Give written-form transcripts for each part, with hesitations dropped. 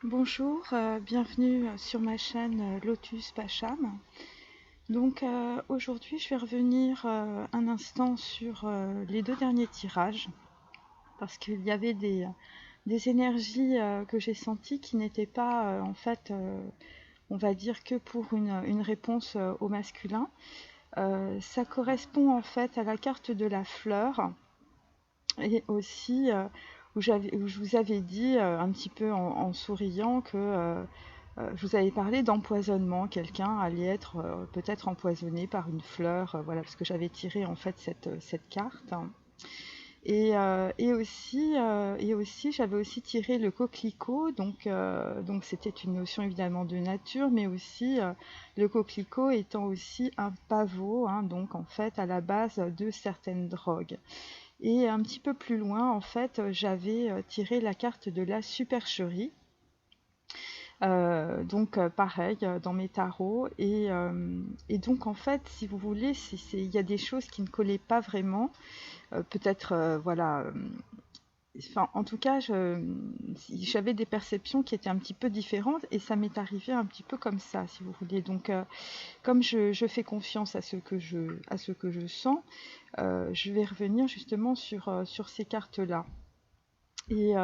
Bonjour, bienvenue sur ma chaîne Lotus Pacham. Aujourd'hui je vais revenir un instant sur les deux derniers tirages parce qu'il y avait des énergies que j'ai senties qui n'étaient pas on va dire que pour une réponse au masculin. Ça correspond en fait à la carte de la fleur et aussi où je vous avais dit un petit peu en souriant que je vous avais parlé d'empoisonnement. Quelqu'un allait être peut-être empoisonné par une fleur, voilà, parce que j'avais tiré en fait cette carte. Et aussi j'avais aussi tiré le coquelicot, donc c'était une notion évidemment de nature, mais aussi le coquelicot étant aussi un pavot, hein, donc en fait à la base de certaines drogues. Et un petit peu plus loin, en fait, j'avais tiré la carte de la supercherie. Pareil dans mes tarots et donc en fait si vous voulez il y a des choses qui ne collaient pas vraiment peut-être enfin en tout cas j'avais des perceptions qui étaient un petit peu différentes et ça m'est arrivé un petit peu comme ça si vous voulez comme je fais confiance à ce que je sens, je vais revenir justement sur ces cartes là et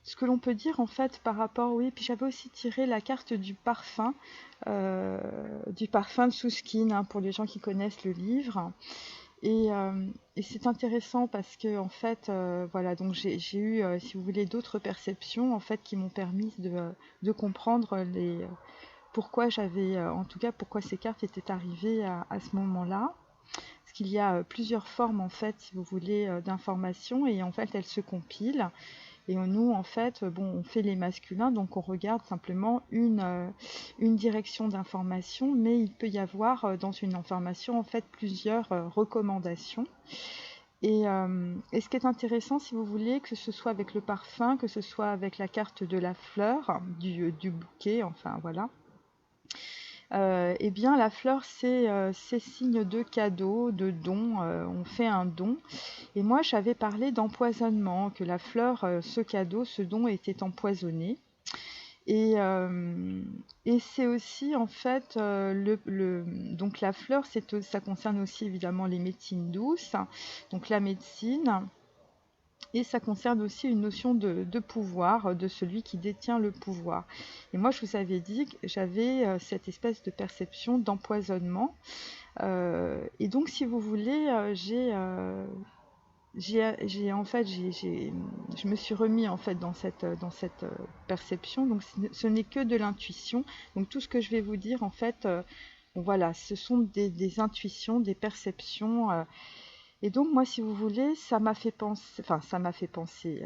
ce que l'on peut dire en fait par rapport, oui, puis j'avais aussi tiré la carte du parfum de Souskin, hein, pour les gens qui connaissent le livre. Et c'est intéressant parce que en fait, voilà, donc j'ai eu, si vous voulez, d'autres perceptions en fait qui m'ont permis de comprendre pourquoi j'avais, en tout cas, pourquoi ces cartes étaient arrivées à ce moment-là. Parce qu'il y a plusieurs formes en fait, si vous voulez, d'informations et en fait elles se compilent. Et nous, en fait, bon, on fait les masculins, donc on regarde simplement une direction d'information, mais il peut y avoir dans une information, en fait, plusieurs recommandations. Et ce qui est intéressant, si vous voulez, que ce soit avec le parfum, que ce soit avec la carte de la fleur, du bouquet, enfin voilà, eh bien, la fleur, c'est signe de cadeau, de don. On fait un don. Et moi, j'avais parlé d'empoisonnement, que la fleur, ce cadeau, ce don était empoisonné. Et, euh, et c'est aussi en fait donc la fleur, ça concerne aussi évidemment les médecines douces, donc la médecine, et ça concerne aussi une notion de pouvoir, de celui qui détient le pouvoir. Et moi, je vous avais dit que j'avais cette espèce de perception d'empoisonnement. Et donc, si vous voulez, en fait, je me suis remis en fait dans cette perception. Donc, ce n'est que de l'intuition. Donc, tout ce que je vais vous dire, en fait, bon, voilà, ce sont des intuitions, des perceptions. Et donc, moi, si vous voulez, ça m'a fait penser, enfin, ça m'a fait penser.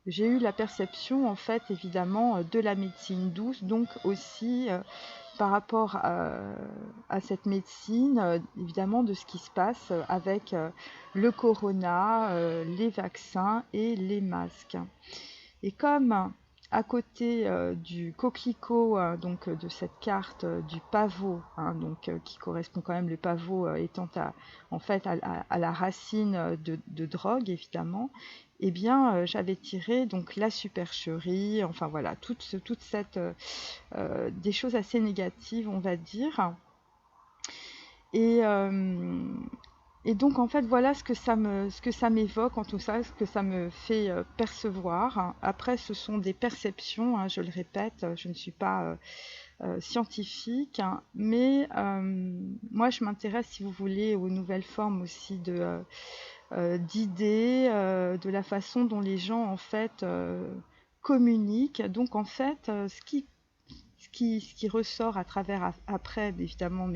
J'ai eu la perception, en fait, évidemment, de la médecine douce, donc aussi par rapport à cette médecine, évidemment, de ce qui se passe avec le corona, les vaccins et les masques. Et comme à côté du coquelicot, de cette carte du pavot, hein, qui correspond quand même, le pavot étant en fait à la racine de drogue, évidemment, eh bien, j'avais tiré donc la supercherie, enfin voilà, toute cette des choses assez négatives, on va dire. Et, euh, et donc en fait voilà ce que ça m'évoque en tout ça, ce que ça me fait percevoir. Après ce sont des perceptions, hein, je le répète, je ne suis pas scientifique, hein, mais moi je m'intéresse si vous voulez aux nouvelles formes aussi d'idées, de la façon dont les gens en fait communiquent. Donc en fait ce qui ressort à travers après évidemment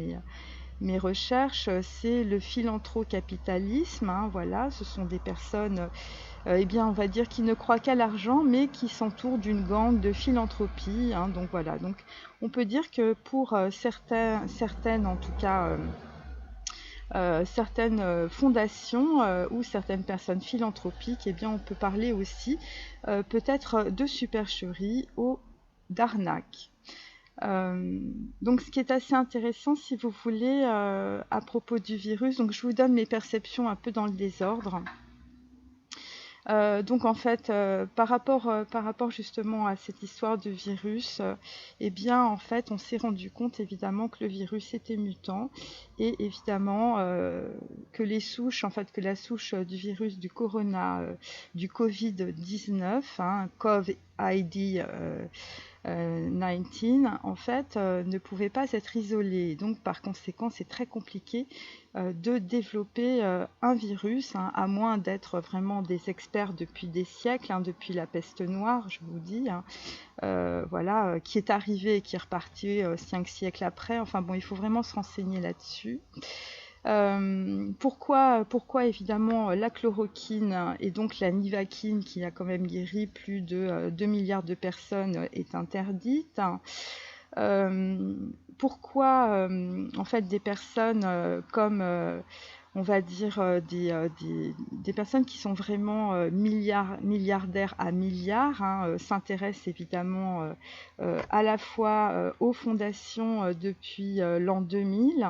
mes recherches, c'est le philanthrocapitalisme, hein, voilà, ce sont des personnes, eh bien, on va dire, qui ne croient qu'à l'argent, mais qui s'entourent d'une gang de philanthropie, hein, donc voilà. Donc, on peut dire que pour certaines, en tout cas, certaines fondations ou certaines personnes philanthropiques, eh bien, on peut parler aussi peut-être de supercherie ou d'arnaque. Donc, ce qui est assez intéressant, si vous voulez, à propos du virus, donc je vous donne mes perceptions un peu dans le désordre. Donc en fait, par rapport justement à cette histoire de virus, eh bien en fait, on s'est rendu compte évidemment que le virus était mutant et évidemment que les souches, en fait, que la souche du virus du corona, du Covid-19, hein, COVID 19, en fait, ne pouvait pas être isolé. Donc, par conséquent, c'est très compliqué de développer un virus, hein, à moins d'être vraiment des experts depuis des siècles, hein, depuis la peste noire, je vous dis, hein, voilà, qui est arrivé et qui est reparti 5 siècles après. Enfin bon, il faut vraiment se renseigner là-dessus. Pourquoi évidemment la chloroquine et donc la nivaquine qui a quand même guéri plus de 2 milliards de personnes est interdite. Euh, Pourquoi en fait des personnes comme on va dire des personnes qui sont vraiment milliardaires à milliards, hein, s'intéressent évidemment à la fois aux fondations depuis l'an 2000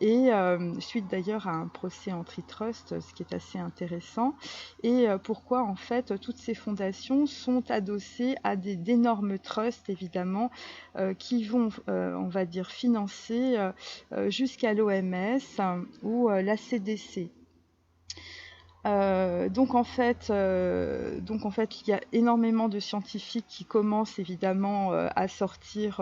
et suite d'ailleurs à un procès antitrust, ce qui est assez intéressant, et pourquoi en fait toutes ces fondations sont adossées à d'énormes trusts évidemment qui vont, on va dire, financer jusqu'à l'OMS ou la CDC. Donc en fait, il y a énormément de scientifiques qui commencent évidemment à sortir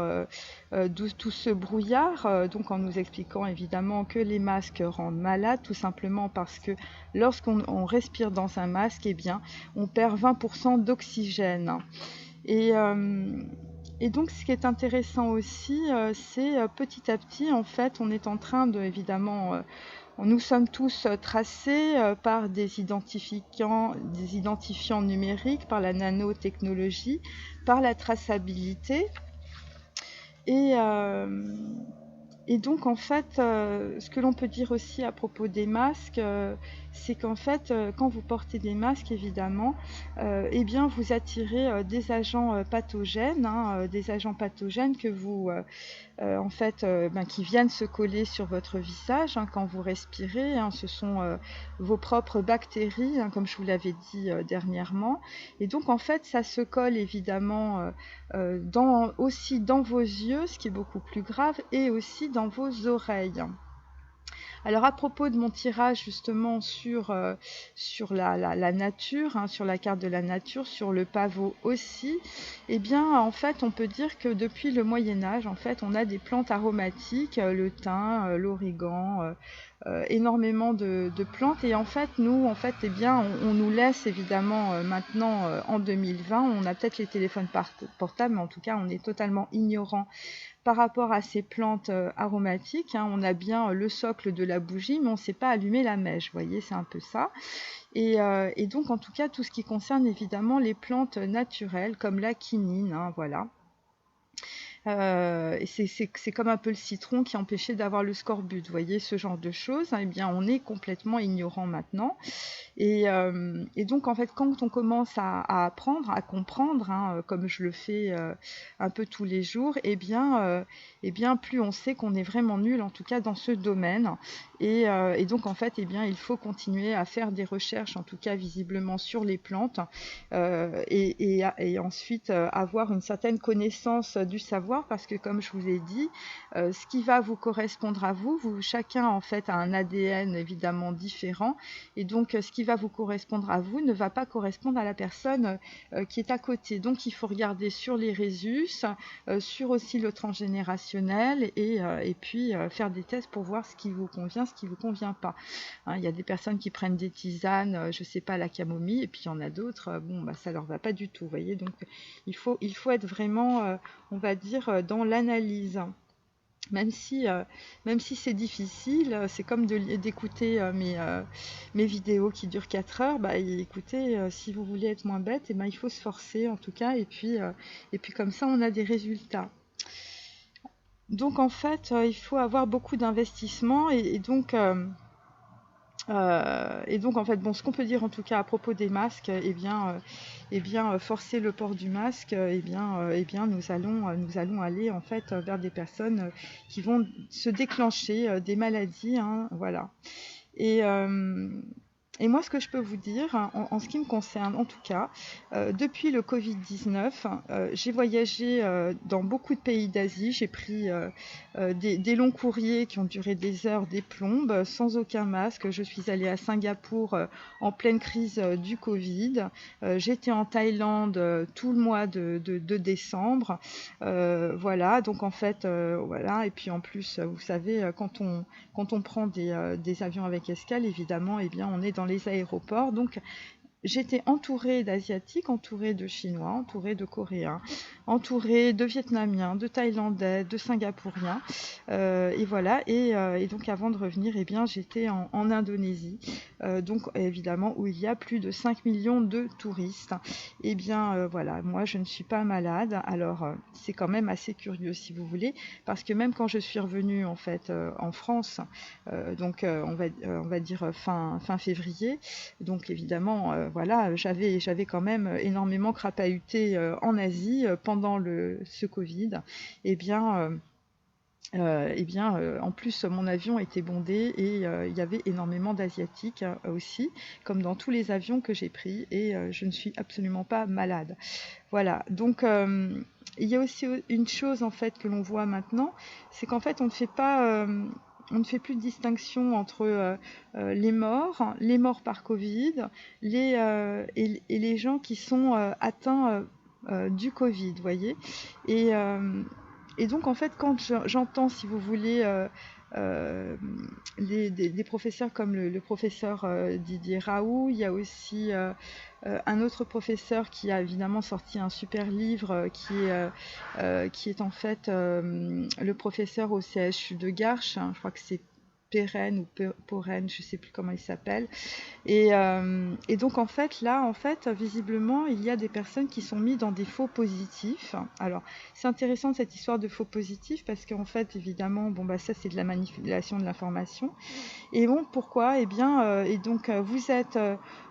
de tout ce brouillard, donc en nous expliquant évidemment que les masques rendent malades, tout simplement parce que lorsqu'on respire dans un masque, eh bien, on perd 20% d'oxygène. Et, euh, et donc, ce qui est intéressant aussi, c'est petit à petit, en fait, on est en train de, évidemment, nous sommes tous tracés par des identifiants numériques, par la nanotechnologie, par la traçabilité. Et, euh, et donc, en fait, ce que l'on peut dire aussi à propos des masques, c'est qu'en fait, quand vous portez des masques, évidemment, eh bien, vous attirez des agents pathogènes, hein, des agents pathogènes que vous, en fait, qui viennent se coller sur votre visage hein, quand vous respirez. Hein, ce sont vos propres bactéries, hein, comme je vous l'avais dit dernièrement. Et donc, en fait, ça se colle évidemment aussi dans vos yeux, ce qui est beaucoup plus grave, et aussi dans vos oreilles. Alors à propos de mon tirage justement sur la nature, hein, sur la carte de la nature, sur le pavot aussi, eh bien en fait on peut dire que depuis le Moyen-Âge, en fait on a des plantes aromatiques, le thym, l'origan, énormément de plantes et en fait nous en fait eh bien on nous laisse évidemment maintenant en 2020, on a peut-être les téléphones portables mais en tout cas on est totalement ignorant par rapport à ces plantes aromatiques, hein, on a bien le socle de la bougie, mais on ne sait pas allumer la mèche, vous voyez, c'est un peu ça. Et donc, en tout cas, tout ce qui concerne évidemment les plantes naturelles, comme la quinine, hein, voilà. Et c'est comme un peu le citron qui empêchait d'avoir le scorbut, vous voyez, ce genre de choses. Hein, eh bien, on est complètement ignorant maintenant. Et donc, en fait, quand on commence à apprendre, à comprendre, hein, comme je le fais un peu tous les jours, eh bien, plus on sait qu'on est vraiment nul, en tout cas dans ce domaine. Et donc, en fait, eh bien, il faut continuer à faire des recherches, en tout cas visiblement sur les plantes, et ensuite avoir une certaine connaissance du savoir, parce que comme je vous ai dit, ce qui va vous correspondre à vous, chacun en fait a un ADN évidemment différent, et donc ce qui va vous correspondre à vous ne va pas correspondre à la personne qui est à côté. Donc il faut regarder sur les résus, sur aussi le transgénérationnel, et puis faire des tests pour voir ce qui vous convient, ce qui vous convient pas. Hein, il y a des personnes qui prennent des tisanes, je sais pas, la camomille, et puis il y en a d'autres, bon bah ça leur va pas du tout, vous voyez. Donc il faut être vraiment, on va dire, dans l'analyse. Même si, c'est difficile, c'est comme d'écouter mes vidéos qui durent 4 heures. Bah, écoutez, si vous voulez être moins bête, eh ben, il faut se forcer en tout cas, et puis comme ça, on a des résultats. Donc en fait, il faut avoir beaucoup d'investissement, et donc en fait, bon, ce qu'on peut dire en tout cas à propos des masques, forcer le port du masque, nous allons aller en fait vers des personnes qui vont se déclencher des maladies, hein, voilà. Et, Et moi, ce que je peux vous dire, hein, en ce qui me concerne, en tout cas, depuis le Covid-19, j'ai voyagé dans beaucoup de pays d'Asie. J'ai pris des longs courriers qui ont duré des heures, des plombes, sans aucun masque. Je suis allée à Singapour en pleine crise du Covid. J'étais en Thaïlande tout le mois de décembre. Voilà, donc en fait, voilà. Et puis en plus, vous savez, quand on prend des avions avec escale, évidemment, eh bien, on est dans les aéroports. Donc, j'étais entourée d'Asiatiques, entourée de Chinois, entourée de Coréens, entourée de Vietnamiens, de Thaïlandais, de Singapouriens. Et voilà. Et donc, avant de revenir, eh bien, j'étais en Indonésie. Donc, évidemment, où il y a plus de 5 millions de touristes. Eh bien, voilà. Moi, je ne suis pas malade. Alors, c'est quand même assez curieux, si vous voulez. Parce que même quand je suis revenue, en fait, en France, donc, on va dire fin février, donc évidemment, voilà, j'avais quand même énormément crapahuté en Asie pendant ce Covid. Eh bien, en plus, mon avion était bondé et il y avait énormément d'Asiatiques aussi, comme dans tous les avions que j'ai pris, et je ne suis absolument pas malade. Voilà, donc il y a aussi une chose en fait que l'on voit maintenant, c'est qu'en fait on ne fait plus de distinction entre les morts par Covid, et les gens qui sont atteints du Covid, vous voyez. Et, euh, et donc en fait, quand j'entends, si vous voulez, euh, des professeurs comme le professeur Didier Raoult, il y a aussi un autre professeur qui a évidemment sorti un super livre qui est en fait le professeur au CHU de Garches, hein, je crois que c'est Perren ou Porren, je ne sais plus comment il s'appelle. Et donc en fait là, en fait, visiblement, il y a des personnes qui sont mises dans des faux positifs. Alors c'est intéressant cette histoire de faux positifs parce qu'en fait, évidemment, bon bah ça c'est de la manipulation de l'information. Et bon, pourquoi? Eh bien, et donc vous êtes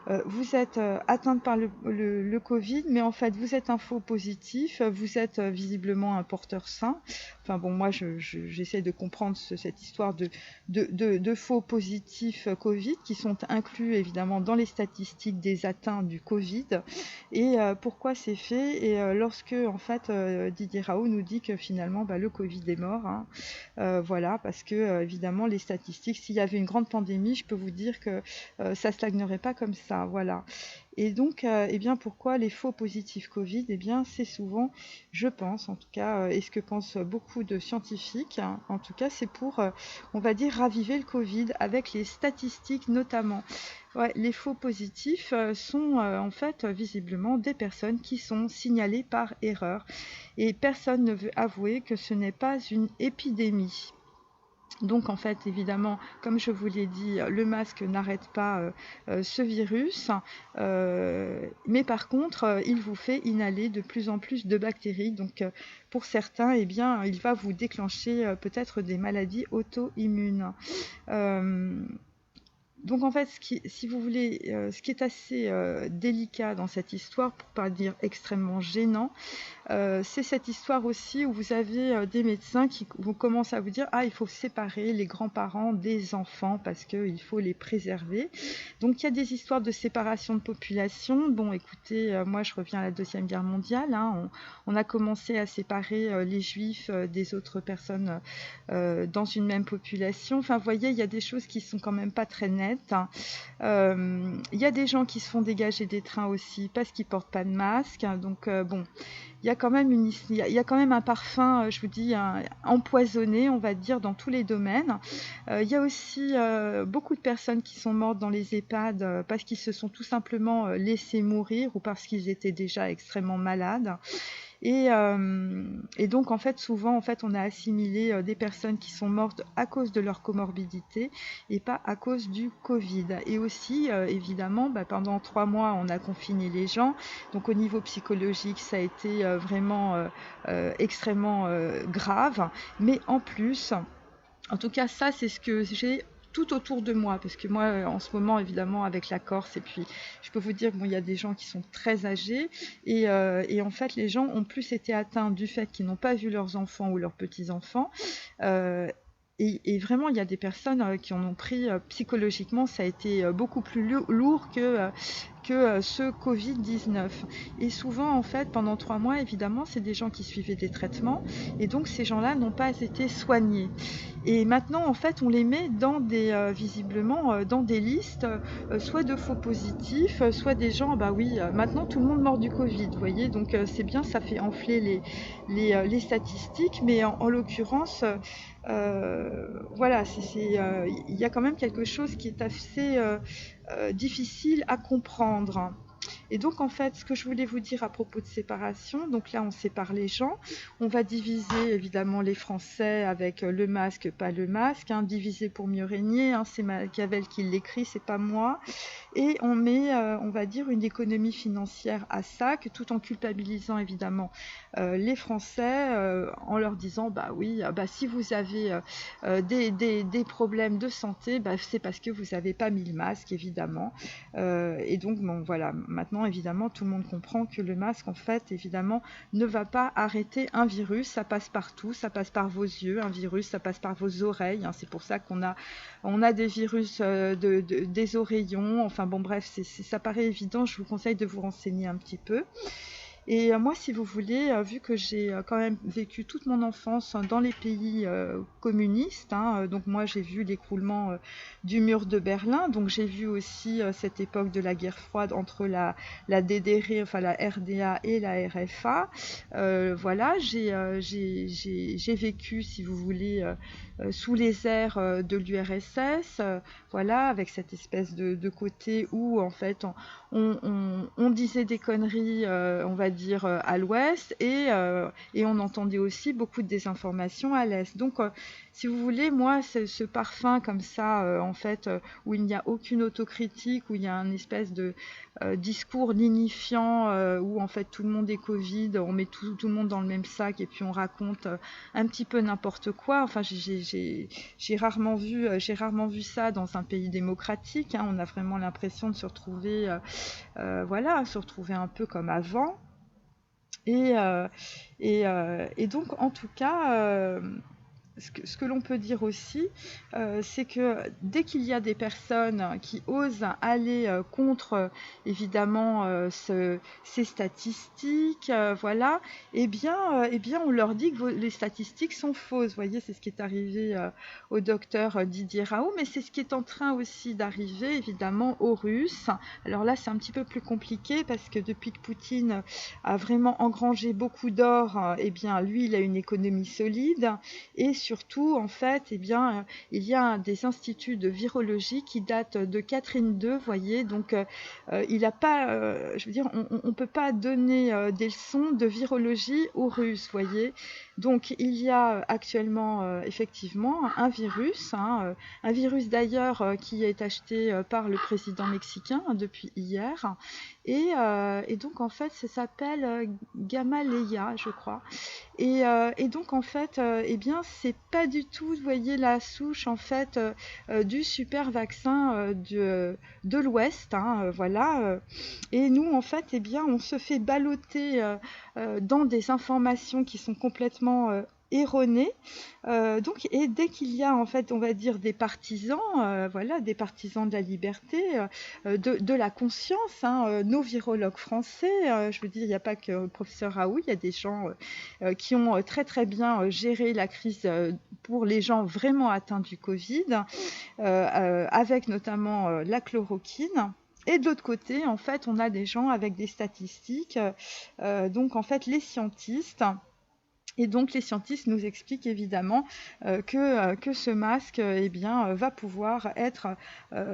atteinte par le Covid, mais en fait vous êtes un faux positif, vous êtes visiblement un porteur sain. Enfin bon, moi j'essaie de comprendre cette histoire de faux positifs Covid qui sont inclus évidemment dans les statistiques des atteints du Covid. Et pourquoi c'est fait? Et lorsque en fait Didier Raoult nous dit que finalement bah, le Covid est mort, hein, voilà, parce que évidemment les statistiques, s'il y avait une grande pandémie, je peux vous dire que ça stagnerait pas comme ça, voilà. Et donc, eh bien, pourquoi les faux positifs Covid? Eh bien, c'est souvent, je pense, en tout cas, et ce que pensent beaucoup de scientifiques, hein, en tout cas, c'est pour, on va dire, raviver le Covid avec les statistiques notamment. Ouais, les faux positifs sont en fait visiblement des personnes qui sont signalées par erreur et personne ne veut avouer que ce n'est pas une épidémie. Donc en fait, évidemment, comme je vous l'ai dit, le masque n'arrête pas ce virus, mais par contre, il vous fait inhaler de plus en plus de bactéries. Donc pour certains, eh bien, il va vous déclencher peut-être des maladies auto-immunes. Euh, donc en fait, si vous voulez, ce qui est assez délicat dans cette histoire, pour pas dire extrêmement gênant, c'est cette histoire aussi où vous avez des médecins qui vous commencent à vous dire ah il faut séparer les grands-parents des enfants parce qu'il faut les préserver. Donc il y a des histoires de séparation de population. Bon écoutez, moi je reviens à la Deuxième Guerre mondiale, hein, on a commencé à séparer les juifs des autres personnes dans une même population. Enfin vous voyez, il y a des choses qui sont quand même pas très nettes, hein. Il y a des gens qui se font dégager des trains aussi parce qu'ils portent pas de masque, hein. Donc bon, il y a quand même il y a quand même un parfum, je vous dis, empoisonné, on va dire, dans tous les domaines. Il y a aussi beaucoup de personnes qui sont mortes dans les EHPAD parce qu'ils se sont tout simplement laissés mourir ou parce qu'ils étaient déjà extrêmement malades. Et donc, en fait, souvent, en fait, on a assimilé des personnes qui sont mortes à cause de leur comorbidité et pas à cause du Covid. Et aussi, évidemment, bah, pendant 3 mois, on a confiné les gens. Donc, au niveau psychologique, ça a été vraiment extrêmement grave. Mais en plus, en tout cas, ça, c'est ce que j'ai tout autour de moi, parce que moi, en ce moment, évidemment, avec la Corse, et puis je peux vous dire, bon, il y a des gens qui sont très âgés, et en fait, les gens ont plus été atteints du fait qu'ils n'ont pas vu leurs enfants ou leurs petits-enfants, euh, et vraiment, il y a des personnes qui en ont pris psychologiquement, ça a été beaucoup plus lourd que ce Covid-19. Et souvent, en fait, pendant 3 mois, évidemment, c'est des gens qui suivaient des traitements, et donc ces gens-là n'ont pas été soignés. Et maintenant, en fait, on les met visiblement, dans des listes, soit de faux positifs, soit des gens, bah oui, maintenant tout le monde meurt du Covid, vous voyez, donc c'est bien, ça fait enfler les statistiques, mais en l'occurrence, voilà, il y a quand même quelque chose qui est assez difficile à comprendre. Et donc, en fait, ce que je voulais vous dire à propos de séparation, donc là, on sépare les gens. On va diviser, évidemment, les Français avec le masque, pas le masque. Hein, diviser pour mieux régner. Hein, c'est Machiavel qui l'écrit, c'est pas moi. Et on met, on va dire, une économie financière à sac, tout en culpabilisant, évidemment, les Français, en leur disant, bah oui, bah, si vous avez des problèmes de santé, bah, c'est parce que vous n'avez pas mis le masque, évidemment. Et donc, bon, voilà, maintenant, évidemment, tout le monde comprend que le masque, en fait, évidemment, ne va pas arrêter un virus. Ça passe partout, ça passe par vos yeux, un virus, ça passe par vos oreilles. Hein, c'est pour ça qu'on a des virus des oreillons. Enfin bon, bref, ça paraît évident. Je vous conseille de vous renseigner un petit peu. Et moi, si vous voulez, vu que j'ai quand même vécu toute mon enfance dans les pays communistes, hein, donc moi j'ai vu l'écroulement du mur de Berlin, donc j'ai vu aussi cette époque de la guerre froide entre la DDR, enfin la RDA et la RFA. Voilà, j'ai vécu, si vous voulez, sous les airs de l'URSS, voilà, avec cette espèce de côté où en fait on disait des conneries, on va dire, à l'ouest, et on entendait aussi beaucoup de désinformation à l'est. Donc, si vous voulez, moi, ce parfum comme ça, en fait, où il n'y a aucune autocritique, où il y a un espèce de discours lignifiant, où en fait tout le monde est Covid, on met tout le monde dans le même sac et puis on raconte un petit peu n'importe quoi. Enfin, j'ai rarement vu ça dans un pays démocratique. Hein. On a vraiment l'impression de se retrouver, voilà, se retrouver un peu comme avant. Et, donc, en tout cas, ce que l'on peut dire aussi, c'est que dès qu'il y a des personnes qui osent aller évidemment, ces statistiques, voilà, eh bien, on leur dit que les statistiques sont fausses. Vous voyez, c'est ce qui est arrivé au docteur Didier Raoult, mais c'est ce qui est en train aussi d'arriver, évidemment, aux Russes. Alors là, c'est un petit peu plus compliqué parce que depuis que Poutine a vraiment engrangé beaucoup d'or, eh bien, lui, il a une économie solide, et surtout, en fait, eh bien, il y a des instituts de virologie qui datent de Catherine II, voyez, donc il n'a pas, je veux dire, on ne peut pas donner des leçons de virologie aux Russes, voyez. Donc il y a actuellement effectivement un virus, hein, un virus d'ailleurs qui est acheté par le président mexicain depuis hier, et donc en fait ça s'appelle Gamaleya, je crois. Et donc en fait, eh bien c'est pas du tout, vous voyez, la souche en fait du super vaccin de l'Ouest, hein, voilà. Et nous en fait, eh bien on se fait balloter dans des informations qui sont complètement erronées. Donc, et dès qu'il y a en fait, on va dire, des partisans, voilà, des partisans de la liberté, de la conscience, hein, nos virologues français, je veux dire, il n'y a pas que le professeur Raoult, il y a des gens qui ont très très bien géré la crise pour les gens vraiment atteints du Covid, avec notamment la chloroquine. Et de l'autre côté, en fait, on a des gens avec des statistiques, donc en fait les scientistes. Et donc les scientistes nous expliquent évidemment que ce masque eh bien, va pouvoir être,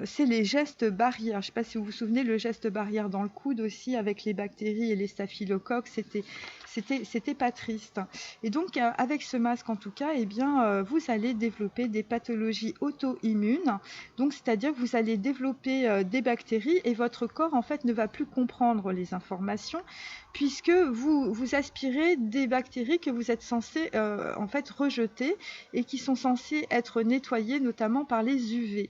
c'est les gestes barrières. Je ne sais pas si vous vous souvenez, le geste barrière dans le coude aussi avec les bactéries et les staphylocoques, c'était pas triste. Et donc avec ce masque en tout cas, eh bien, vous allez développer des pathologies auto-immunes. Donc c'est-à-dire que vous allez développer des bactéries et votre corps en fait ne va plus comprendre les informations, puisque vous aspirez des bactéries que vous vous êtes censé en fait rejeter et qui sont censés être nettoyés notamment par les UV.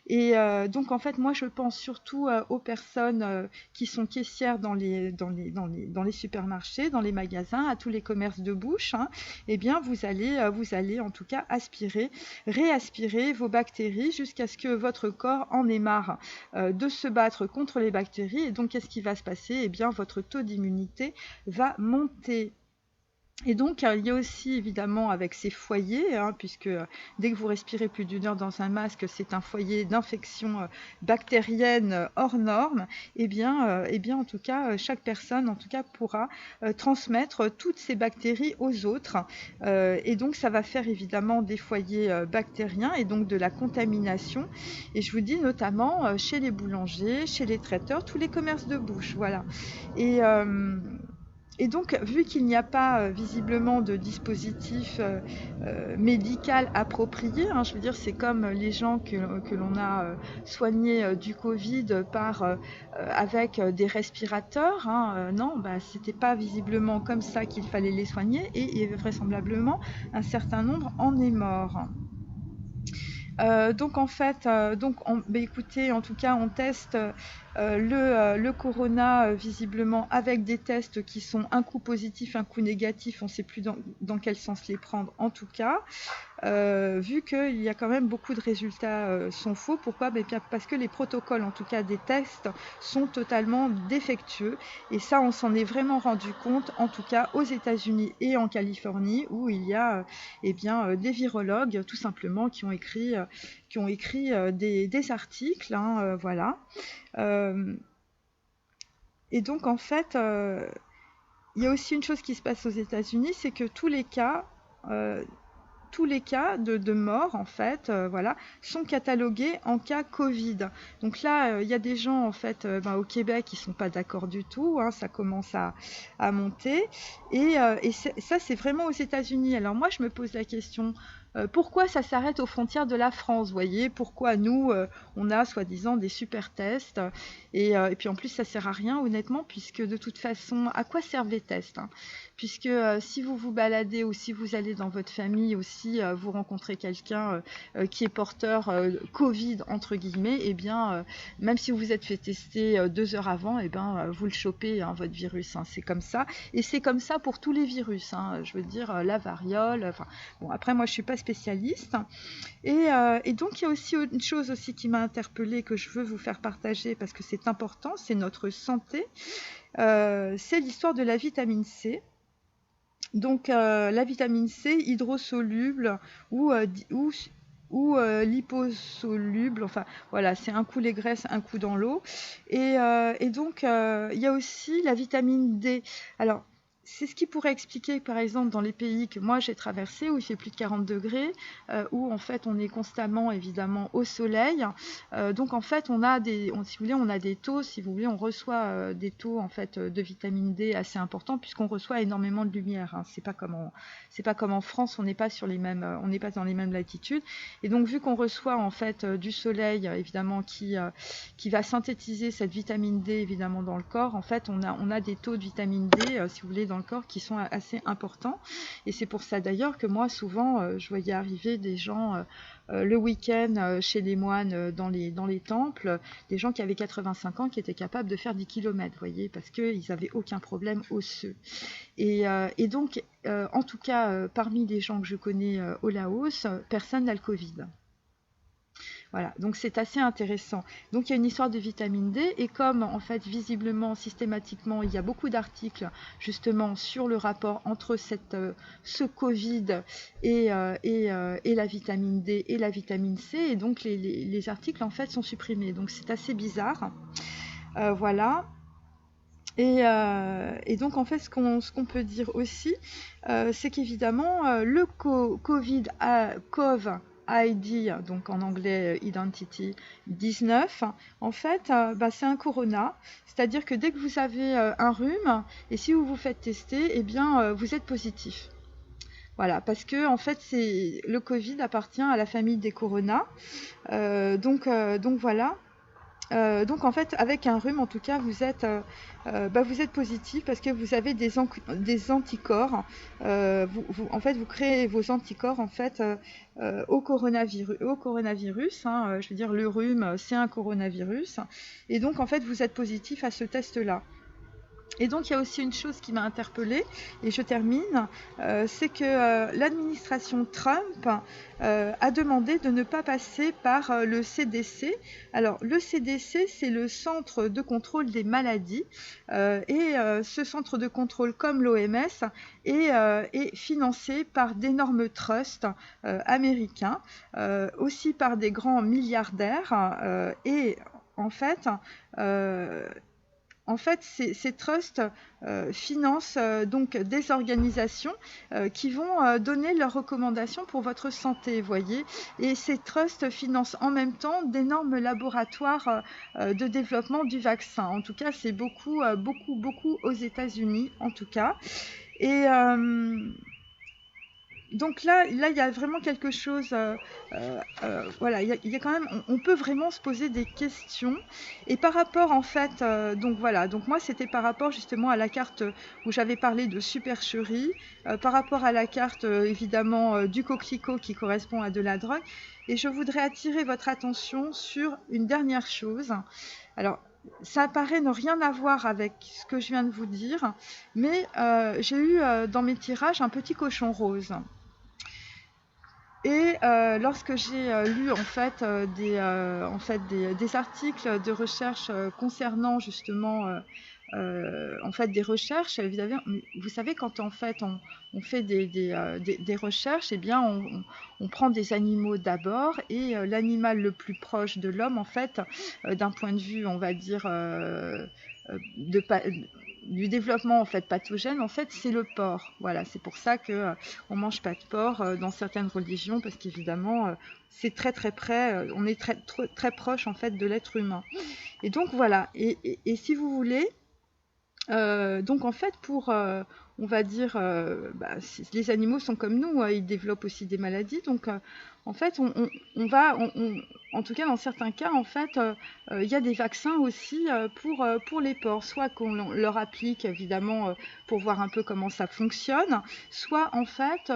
Et donc en fait moi je pense surtout aux personnes qui sont caissières dans les supermarchés, dans les magasins, à tous les commerces de bouche. Eh bien vous allez en tout cas réaspirer vos bactéries jusqu'à ce que votre corps en ait marre de se battre contre les bactéries. Et donc qu'est-ce qui va se passer? Eh bien votre taux d'immunité va monter. Et donc, il y a aussi évidemment avec ces foyers, puisque dès que vous respirez plus d'une heure dans un masque, c'est un foyer d'infection bactérienne hors norme. Eh bien, en tout cas, chaque personne en tout cas pourra transmettre toutes ces bactéries aux autres. Et donc, ça va faire évidemment des foyers bactériens et donc de la contamination. Et je vous dis notamment chez les boulangers, chez les traiteurs, tous les commerces de bouche, voilà. Et donc, vu qu'il n'y a pas visiblement de dispositif médical approprié, je veux dire, c'est comme les gens que l'on a soignés du Covid avec des respirateurs. Non, c'était pas visiblement comme ça qu'il fallait les soigner et vraisemblablement un certain nombre en est mort. Donc en fait, écoutez, en tout cas, on teste le corona visiblement avec des tests qui sont un coup positif, un coup négatif. On ne sait plus dans quel sens les prendre en tout cas. Vu qu'il y a quand même beaucoup de résultats sont faux. Pourquoi? Parce que les protocoles, en tout cas des tests, sont totalement défectueux. Et ça, on s'en est vraiment rendu compte, en tout cas aux États-Unis et en Californie, où il y a des virologues, tout simplement, qui ont écrit des articles. Voilà. Et donc, en fait, il y a aussi une chose qui se passe aux États-Unis, c'est que tous les cas de mort, en fait, sont catalogués en cas Covid. Donc là, il y a des gens, en fait, au Québec, qui sont pas d'accord du tout. Ça commence à monter. Et ça, c'est vraiment aux États-Unis. Alors moi, je me pose la question, pourquoi ça s'arrête aux frontières de la France, vous voyez? Pourquoi nous, on a soi-disant des super tests et puis en plus, ça sert à rien, honnêtement, puisque de toute façon, à quoi servent les tests, puisque si vous vous baladez ou si vous allez dans votre famille aussi, vous rencontrez quelqu'un qui est porteur Covid, entre guillemets, eh bien, même si vous vous êtes fait tester 2 heures avant, eh ben, vous le chopez, votre virus. C'est comme ça. Et c'est comme ça pour tous les virus. Je veux dire, la variole. Bon, après, moi, je suis pas spécialiste. Et donc, il y a aussi une chose aussi qui m'a interpellée, que je veux vous faire partager parce que c'est important, c'est notre santé. C'est l'histoire de la vitamine C. Donc la vitamine C hydrosoluble ou liposoluble, enfin voilà, c'est un coup les graisses, un coup dans l'eau. Et donc il y a aussi la vitamine D. Alors c'est ce qui pourrait expliquer, par exemple, dans les pays que moi j'ai traversés, où il fait plus de 40 degrés, où en fait on est constamment évidemment au soleil. Donc en fait on a des taux, si vous voulez, on reçoit des taux en fait de vitamine D assez importants, puisqu'on reçoit énormément de lumière. C'est pas comme en France, on n'est pas dans les mêmes latitudes. Et donc vu qu'on reçoit en fait du soleil, évidemment, qui va synthétiser cette vitamine D évidemment dans le corps, en fait on a des taux de vitamine D, si vous voulez, dans le corps qui sont assez importants. Et c'est pour ça d'ailleurs que moi souvent je voyais arriver des gens le week-end chez les moines dans les temples, des gens qui avaient 85 ans qui étaient capables de faire 10 km, vous voyez, parce qu'ils n'avaient aucun problème osseux. Et donc en tout cas parmi les gens que je connais au Laos, personne n'a le Covid. Voilà, donc c'est assez intéressant. Donc il y a une histoire de vitamine D, et comme en fait visiblement, systématiquement, il y a beaucoup d'articles justement sur le rapport entre ce Covid et la vitamine D et la vitamine C, et donc les articles en fait sont supprimés. Donc c'est assez bizarre. Voilà. Et donc en fait ce qu'on peut dire aussi, c'est qu'évidemment le Covid COV ID, donc en anglais Identity 19, en fait c'est un corona, c'est-à-dire que dès que vous avez un rhume, et si vous vous faites tester, eh bien vous êtes positif. Voilà, parce que en fait le Covid appartient à la famille des coronas, donc voilà. Donc en fait, avec un rhume, en tout cas, vous êtes positif parce que vous avez des anticorps. En fait, vous créez vos anticorps en fait au coronavirus. Hein, je veux dire, le rhume, c'est un coronavirus. Et donc en fait, vous êtes positif à ce test-là. Et donc il y a aussi une chose qui m'a interpellée, et je termine, c'est que l'administration Trump a demandé de ne pas passer par le CDC. Alors le CDC, c'est le Centre de contrôle des maladies, et ce centre de contrôle, comme l'OMS, est financé par d'énormes trusts américains, aussi par des grands milliardaires, et en fait... ces trusts financent donc des organisations qui vont donner leurs recommandations pour votre santé, voyez. Et ces trusts financent en même temps d'énormes laboratoires de développement du vaccin. En tout cas, c'est beaucoup aux États-Unis, en tout cas. Et donc là, il y a vraiment quelque chose. Voilà, il y a quand même. On peut vraiment se poser des questions. Et par rapport, en fait, donc voilà. Donc moi, c'était par rapport justement à la carte où j'avais parlé de supercherie, par rapport à la carte évidemment du coquelicot qui correspond à de la drogue. Et je voudrais attirer votre attention sur une dernière chose. Alors, ça paraît ne rien avoir avec ce que je viens de vous dire, mais j'ai eu dans mes tirages un petit cochon rose. Et lorsque j'ai lu en fait, des articles de recherche concernant justement en fait des recherches, vous savez quand en fait on fait des recherches, eh bien on prend des animaux d'abord, et l'animal le plus proche de l'homme en fait, d'un point de vue on va dire de du développement en fait pathogène, en fait c'est le porc. Voilà, c'est pour ça que on mange pas de porc dans certaines religions, parce qu'évidemment c'est très près, on est très proche en fait de l'être humain. Et donc voilà, et si vous voulez, donc en fait pour on va dire les animaux sont comme nous, ils développent aussi des maladies, donc en fait en tout cas dans certains cas en fait il y a des vaccins aussi pour les porcs, soit qu'on leur applique évidemment pour voir un peu comment ça fonctionne, soit en fait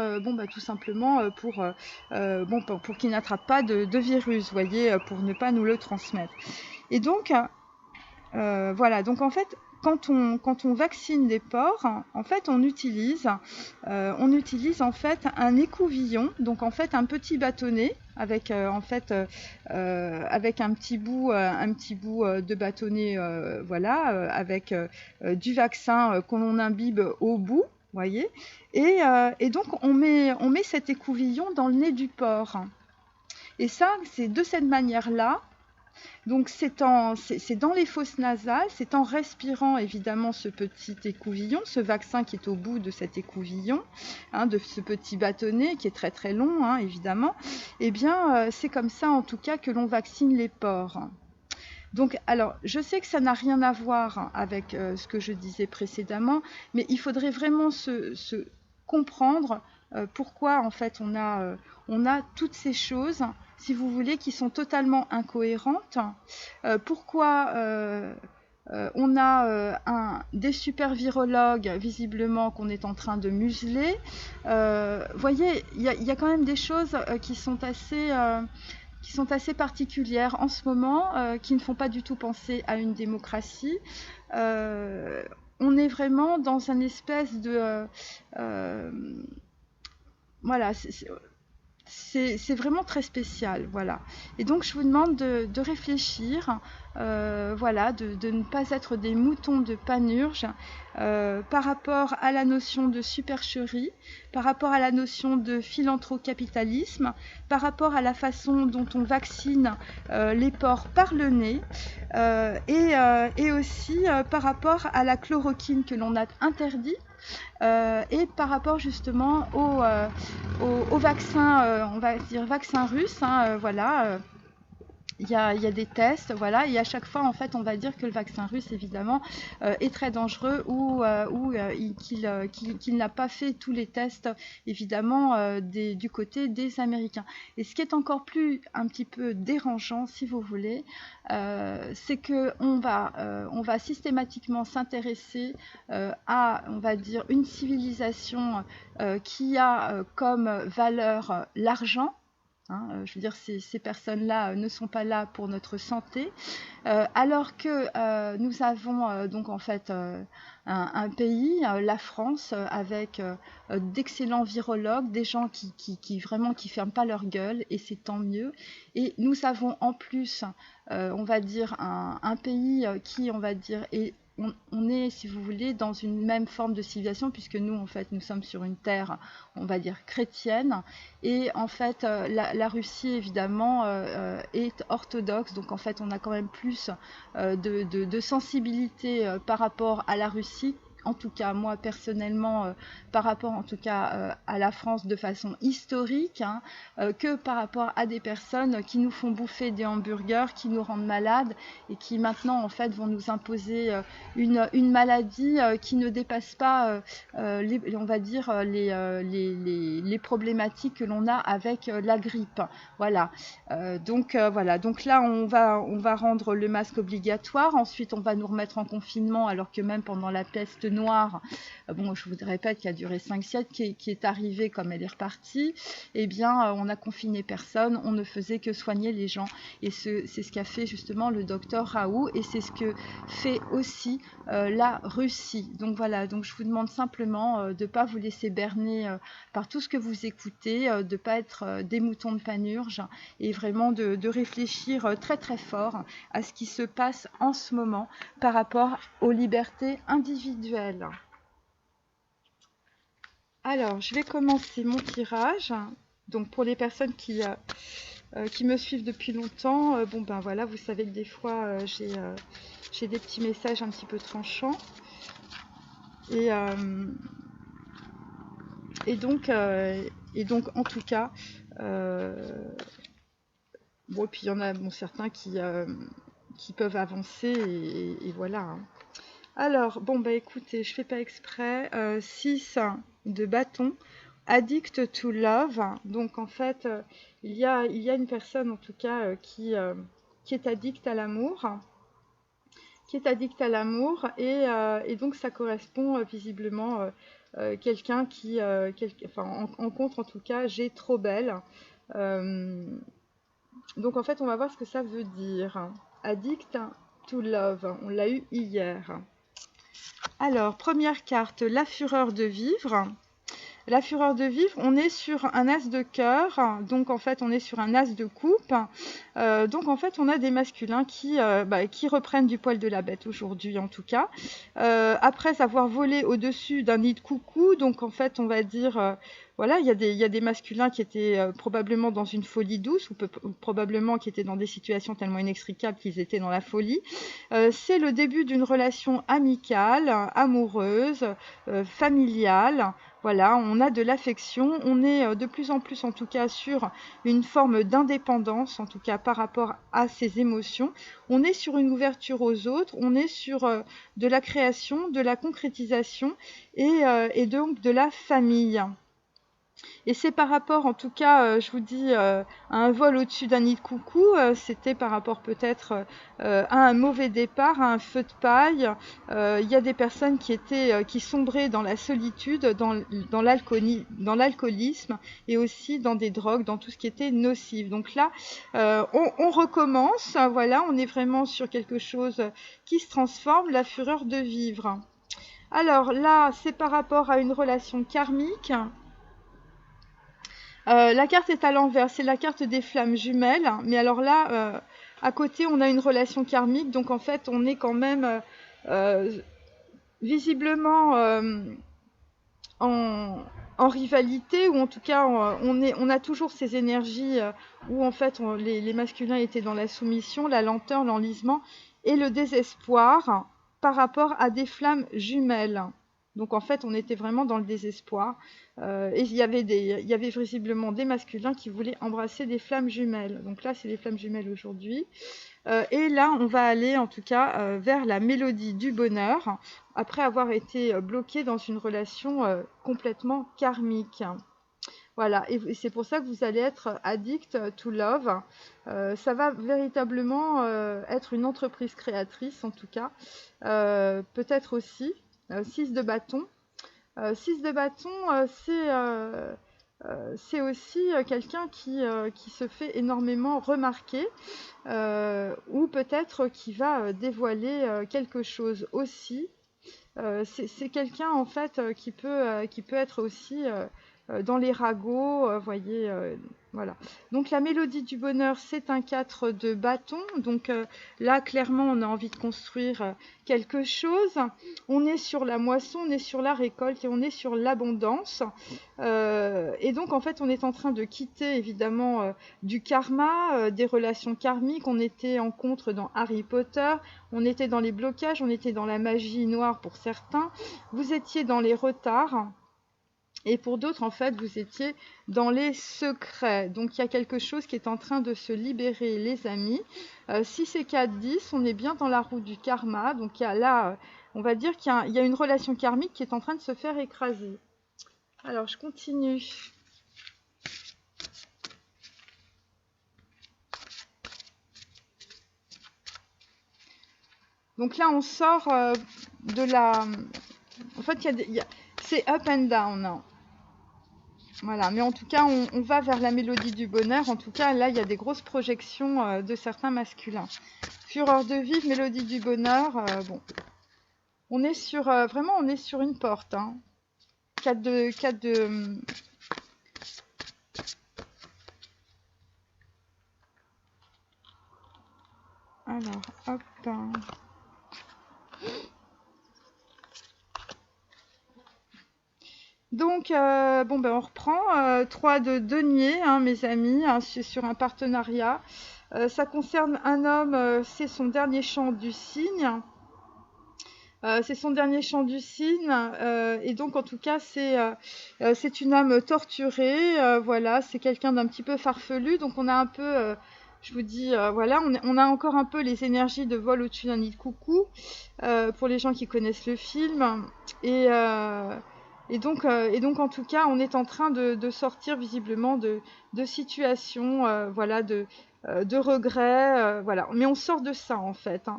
tout simplement pour qu'ils n'attrapent pas de virus, voyez, pour ne pas nous le transmettre. Et donc voilà, donc en fait, quand on vaccine des porcs, en fait, on utilise en fait un écouvillon, donc en fait un petit bâtonnet avec avec un petit bout de bâtonnet, voilà, avec du vaccin qu'on imbibe au bout, voyez, et donc on met cet écouvillon dans le nez du porc. Et ça, c'est de cette manière-là. Donc c'est dans les fosses nasales, c'est en respirant évidemment ce petit écouvillon, ce vaccin qui est au bout de cet écouvillon, hein, de ce petit bâtonnet qui est très long, hein, évidemment. Eh bien c'est comme ça en tout cas que l'on vaccine les porcs. Donc, alors, je sais que ça n'a rien à voir avec ce que je disais précédemment, mais il faudrait vraiment se comprendre pourquoi en fait on a toutes ces choses, si vous voulez, qui sont totalement incohérentes. Pourquoi on a des super virologues, visiblement, qu'on est en train de museler. Voyez, il y a quand même des choses qui sont assez particulières en ce moment, qui ne font pas du tout penser à une démocratie. On est vraiment dans un espèce de... voilà, c'est vraiment très spécial, voilà. Et donc je vous demande de réfléchir, voilà, de ne pas être des moutons de Panurge par rapport à la notion de supercherie, par rapport à la notion de philanthrocapitalisme, par rapport à la façon dont on vaccine les porcs par le nez, et aussi par rapport à la chloroquine que l'on a interdit. Et par rapport justement au vaccin, on va dire vaccin russe, hein, voilà, il y a des tests, voilà, et à chaque fois, en fait, on va dire que le vaccin russe, évidemment, est très dangereux ou qu'il n'a pas fait tous les tests, évidemment, du côté des Américains. Et ce qui est encore plus un petit peu dérangeant, si vous voulez, c'est qu'on va systématiquement s'intéresser à, on va dire, une civilisation qui a comme valeur l'argent. Hein, je veux dire, ces personnes-là ne sont pas là pour notre santé, alors que nous avons donc en fait un pays, la France, avec d'excellents virologues, des gens qui vraiment qui ferment pas leur gueule, et c'est tant mieux. Et nous avons en plus, on va dire, un pays qui, on va dire, on est, si vous voulez, dans une même forme de civilisation, puisque nous, en fait, nous sommes sur une terre, on va dire, chrétienne. Et en fait, la Russie, évidemment, est orthodoxe. Donc, en fait, on a quand même plus de sensibilité par rapport à la Russie. En tout cas, moi, personnellement, par rapport, en tout cas, à la France de façon historique, hein, que par rapport à des personnes qui nous font bouffer des hamburgers, qui nous rendent malades et qui, maintenant, en fait, vont nous imposer une maladie qui ne dépasse pas, on va dire, les problématiques que l'on a avec la grippe. Voilà. Voilà. Donc là, on va rendre le masque obligatoire. Ensuite, on va nous remettre en confinement, alors que même pendant la peste noire, bon, je vous répète, qui a duré 5 siècles, qui est arrivée comme elle est repartie, eh bien, on n'a confiné personne, on ne faisait que soigner les gens. Et c'est ce qu'a fait justement le docteur Raoult, et c'est ce que fait aussi la Russie. Donc voilà, donc je vous demande simplement de ne pas vous laisser berner par tout ce que vous écoutez, de ne pas être des moutons de Panurge, et vraiment de réfléchir très très fort à ce qui se passe en ce moment par rapport aux libertés individuelles. Alors, je vais commencer mon tirage. Donc, pour les personnes qui me suivent depuis longtemps, bon ben voilà, vous savez que des fois j'ai des petits messages un petit peu tranchants. Et donc en tout cas, bon, et puis il y en a certains qui peuvent avancer, et voilà. Hein. Alors, bon, bah écoutez, je fais pas exprès. 6 de bâton. Addict to love. Donc, en fait, il y a une personne, en tout cas, qui est addicte à l'amour. Et donc, ça correspond visiblement quelqu'un qui... en contre, en tout cas, j'ai trop belle. Donc, en fait, on va voir ce que ça veut dire. Addict to love. On l'a eu hier. Alors, première carte, la fureur de vivre. La fureur de vivre, on est sur un as de cœur, donc en fait on est sur un as de coupe. Donc en fait on a des masculins qui reprennent du poil de la bête aujourd'hui en tout cas. Après avoir volé au-dessus d'un nid de coucou, donc en fait on va dire... Voilà, il y a des masculins qui étaient probablement dans une folie douce, ou probablement qui étaient dans des situations tellement inextricables qu'ils étaient dans la folie. C'est le début d'une relation amicale, amoureuse, familiale. Voilà, on a de l'affection, on est de plus en plus en tout cas sur une forme d'indépendance, en tout cas par rapport à ses émotions. On est sur une ouverture aux autres, on est sur de la création, de la concrétisation et donc de la famille. Et c'est par rapport, en tout cas, je vous dis, à un vol au-dessus d'un nid de coucou, c'était par rapport peut-être à un mauvais départ, à un feu de paille. Il y a des personnes qui sombraient dans la solitude, dans l'alcoolisme, et aussi dans des drogues, dans tout ce qui était nocif. Donc là, on recommence, voilà, on est vraiment sur quelque chose qui se transforme, la fureur de vivre. Alors là, c'est par rapport à une relation karmique. La carte est à l'envers, c'est la carte des flammes jumelles, mais alors là, à côté, on a une relation karmique, donc en fait, on est quand même visiblement en rivalité, ou en tout cas, on a toujours ces énergies où en fait, les masculins étaient dans la soumission, la lenteur, l'enlisement et le désespoir par rapport à des flammes jumelles. Donc en fait, on était vraiment dans le désespoir. Et il y avait visiblement des masculins qui voulaient embrasser des flammes jumelles. Donc là, c'est les flammes jumelles aujourd'hui. Et là, on va aller en tout cas vers la mélodie du bonheur, après avoir été bloqué dans une relation complètement karmique. Voilà, et c'est pour ça que vous allez être addict to love. Ça va véritablement être une entreprise créatrice, en tout cas. Peut-être aussi 6 de bâton. 6 de bâton, c'est aussi quelqu'un qui se fait énormément remarquer ou peut-être qui va dévoiler quelque chose aussi. C'est quelqu'un en fait qui peut être aussi dans les ragots, voyez, voilà. Donc la mélodie du bonheur, c'est un 4 de bâton. Donc là, clairement, on a envie de construire quelque chose. On est sur la moisson, on est sur la récolte et on est sur l'abondance. Et donc, en fait, on est en train de quitter, évidemment, du karma, des relations karmiques. On était en contre dans Harry Potter, on était dans les blocages, on était dans la magie noire pour certains. Vous étiez dans les retards. Et pour d'autres, en fait, vous étiez dans les secrets. Donc, il y a quelque chose qui est en train de se libérer, les amis. 6 et 4, 10, on est bien dans la roue du karma. Donc, il y a là, on va dire qu'il y a une relation karmique qui est en train de se faire écraser. Alors, je continue. Donc là, on sort de la... En fait, c'est up and down. Voilà, mais en tout cas, on va vers la mélodie du bonheur. En tout cas, là, il y a des grosses projections de certains masculins. Fureur de vivre, mélodie du bonheur. Bon, on est sur vraiment, on est sur une porte. 4 de. Alors, hop. Donc, bon, ben, on reprend. 3 de denier, mes amis, c'est sur un partenariat. Ça concerne un homme, c'est son dernier chant du cygne. C'est son dernier chant du cygne. Et donc, en tout cas, c'est une âme torturée. Voilà, c'est quelqu'un d'un petit peu farfelu. Donc, on a un peu... je vous dis, voilà, on a encore un peu les énergies de vol au-dessus d'un nid de coucou, pour les gens qui connaissent le film. Et donc, en tout cas, on est en train de sortir visiblement de situations, voilà, de regrets, voilà. Mais on sort de ça, en fait.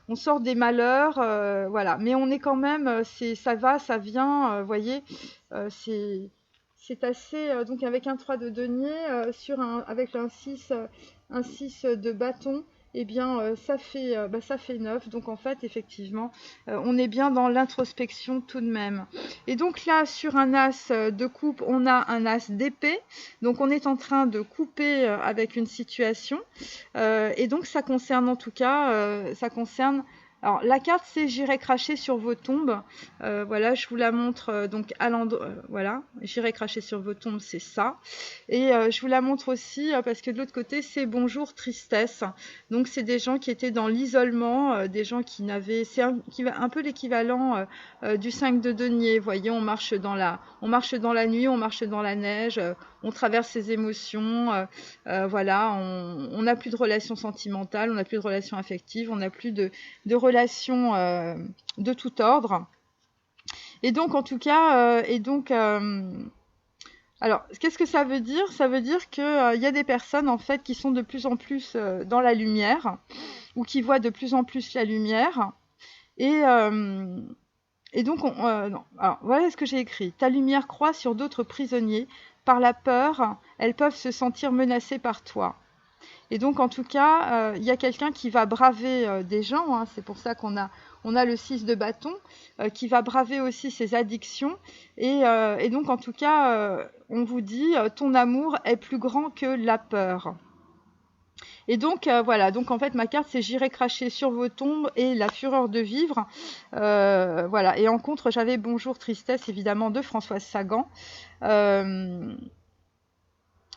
On sort des malheurs, voilà. Mais on est quand même, ça va, ça vient, voyez, c'est assez... donc, avec un 3 de denier, avec un 6 de bâton, eh bien, ça fait 9. Donc, en fait, effectivement, on est bien dans l'introspection tout de même. Et donc là, sur un as de coupe, on a un as d'épée. Donc, on est en train de couper avec une situation. Et donc, ça concerne en tout cas, ça concerne... Alors, la carte, c'est « J'irai cracher sur vos tombes ». Voilà, je vous la montre donc à l'endroit. Voilà, « J'irai cracher sur vos tombes », c'est ça. Et je vous la montre aussi parce que de l'autre côté, c'est « Bonjour tristesse ». Donc, c'est des gens qui étaient dans l'isolement, des gens qui n'avaient... C'est un peu l'équivalent du 5 de denier. Vous voyez, on marche dans la nuit, on marche dans la neige, on traverse ses émotions. Voilà, on n'a plus de relations sentimentales, on n'a plus de relations affectives, on n'a plus de relations de tout ordre. Et donc, en tout cas, alors, qu'est-ce que ça veut dire? Ça veut dire qu'il y a des personnes, en fait, qui sont de plus en plus dans la lumière, ou qui voient de plus en plus la lumière. Et donc, non. Alors, voilà ce que j'ai écrit. Ta lumière croît sur d'autres prisonniers. Par la peur, elles peuvent se sentir menacées par toi. Et donc, en tout cas, il y a quelqu'un qui va braver des gens. C'est pour ça qu'on a le 6 de bâton, qui va braver aussi ses addictions. Et donc, en tout cas, on vous dit, ton amour est plus grand que la peur. Et donc, voilà. Donc, en fait, ma carte, c'est « J'irai cracher sur vos tombes » et « La fureur de vivre ». Voilà. Et en contre, j'avais « Bonjour tristesse », évidemment, de Françoise Sagan.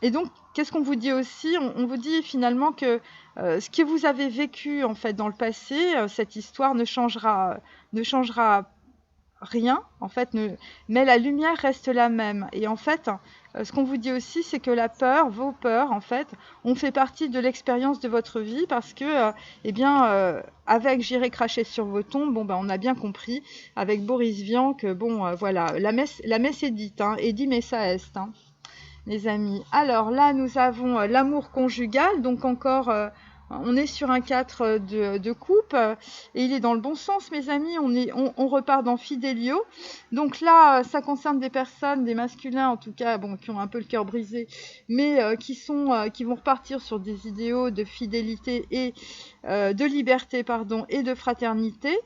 Et donc, qu'est-ce qu'on vous dit aussi? On vous dit finalement que ce que vous avez vécu en fait dans le passé, cette histoire ne changera rien, en fait, mais la lumière reste la même. Et en fait, ce qu'on vous dit aussi, c'est que la peur, vos peurs, en fait, ont fait partie de l'expérience de votre vie parce que, eh bien, avec J'irai cracher sur vos tombes, bon, ben, on a bien compris avec Boris Vian que, bon, voilà, la messe est dite, hein, et dit messa est, hein, les amis. Alors là, nous avons l'amour conjugal, donc encore, on est sur un 4 de coupe, et il est dans le bon sens, mes amis. On repart dans Fidelio. Donc là, ça concerne des personnes, des masculins en tout cas, bon, qui ont un peu le cœur brisé, mais qui vont repartir sur des idéaux de fidélité et de liberté, pardon, et de fraternité.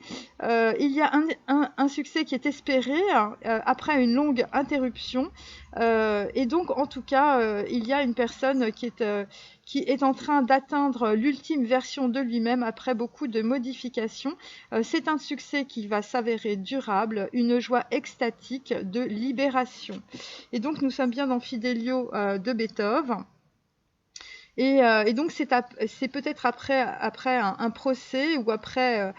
Il y a un succès qui est espéré après une longue interruption. Et donc, en tout cas, il y a une personne qui est en train d'atteindre l'ultime version de lui-même après beaucoup de modifications. C'est un succès qui va s'avérer durable, une joie extatique de libération. Et donc, nous sommes bien dans Fidelio de Beethoven. Et donc, c'est peut-être après un procès ou après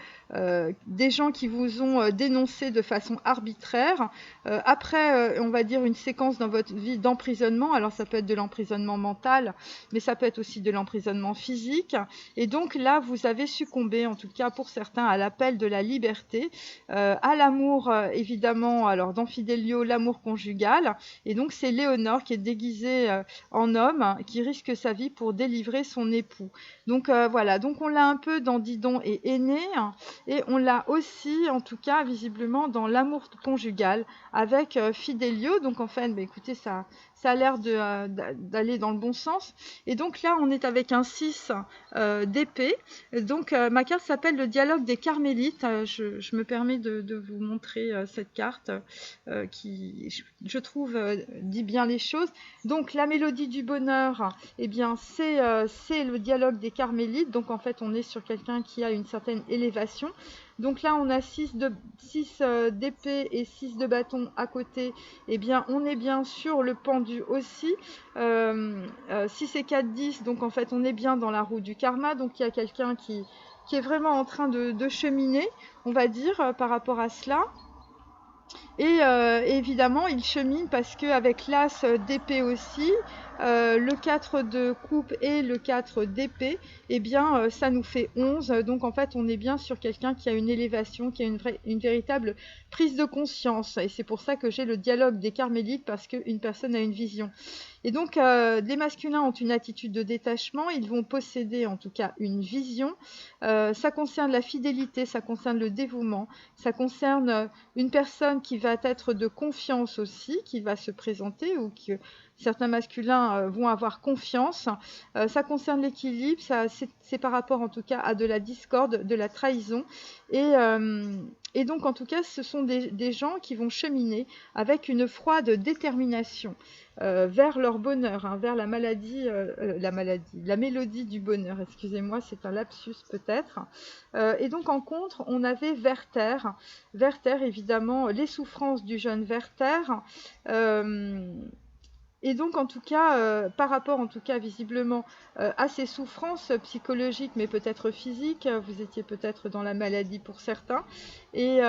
des gens qui vous ont dénoncé de façon arbitraire, après, on va dire, une séquence dans votre vie d'emprisonnement. Alors, ça peut être de l'emprisonnement mental, mais ça peut être aussi de l'emprisonnement physique. Et donc, là, vous avez succombé, en tout cas pour certains, à l'appel de la liberté, à l'amour, évidemment, alors dans Fidelio, l'amour conjugal. Et donc, c'est Léonore qui est déguisée en homme, qui risque sa vie pour délivrer son époux. Donc, voilà, donc on l'a un peu dans Didon et Aîné, hein, et on l'a aussi, en tout cas, visiblement, dans l'amour conjugal avec Fidelio. Donc, en fait, bah, écoutez, ça a l'air d'aller dans le bon sens. Et donc là, on est avec un 6 d'épée. Donc, ma carte s'appelle le dialogue des carmélites. Je me permets de vous montrer cette carte qui, je trouve, dit bien les choses. Donc, la mélodie du bonheur, eh bien, c'est le dialogue des carmélites. Donc, en fait, on est sur quelqu'un qui a une certaine élévation. Donc là, on a 6 d'épée et 6 de bâton à côté. Eh bien, on est bien sur le pendu aussi. 6 et 4, 10. Donc, en fait, on est bien dans la roue du karma. Donc, il y a quelqu'un qui est vraiment en train de cheminer, on va dire, par rapport à cela. Et évidemment, il chemine parce qu'avec l'as d'épée aussi, le 4 de coupe et le 4 d'épée, eh bien, ça nous fait 11. Donc, en fait, on est bien sur quelqu'un qui a une élévation, qui a une véritable prise de conscience. Et c'est pour ça que j'ai le dialogue des carmélites, parce qu'une personne a une vision. Et donc, les masculins ont une attitude de détachement. Ils vont posséder, en tout cas, une vision. Ça concerne la fidélité, ça concerne le dévouement, ça concerne une personne qui va être de confiance aussi, qui va se présenter, ou que certains masculins vont avoir confiance. Ça concerne l'équilibre, c'est par rapport en tout cas à de la discorde, de la trahison. Et donc en tout cas, ce sont des gens qui vont cheminer avec une froide détermination vers leur bonheur, hein, vers la mélodie du bonheur. Excusez-moi, c'est un lapsus peut-être. Et donc en contre, on avait Werther. Werther, évidemment, les souffrances du jeune Werther. Et donc, en tout cas, par rapport, en tout cas, visiblement, à ces souffrances psychologiques, mais peut-être physiques, vous étiez peut-être dans la maladie pour certains. Et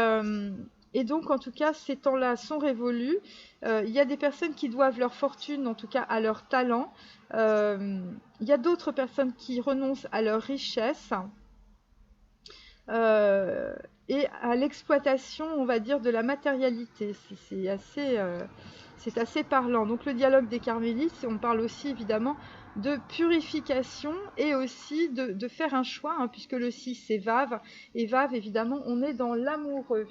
donc, en tout cas, ces temps-là sont révolus. Il y a des personnes qui doivent leur fortune, en tout cas, à leur talent. Il y a d'autres personnes qui renoncent à leur richesse. Et à l'exploitation, on va dire, de la matérialité. C'est assez parlant. Donc le dialogue des carmélites, on parle aussi évidemment de purification et aussi de faire un choix, hein, puisque le 6 c'est Vave. Et Vave, évidemment, on est dans l'amoureux.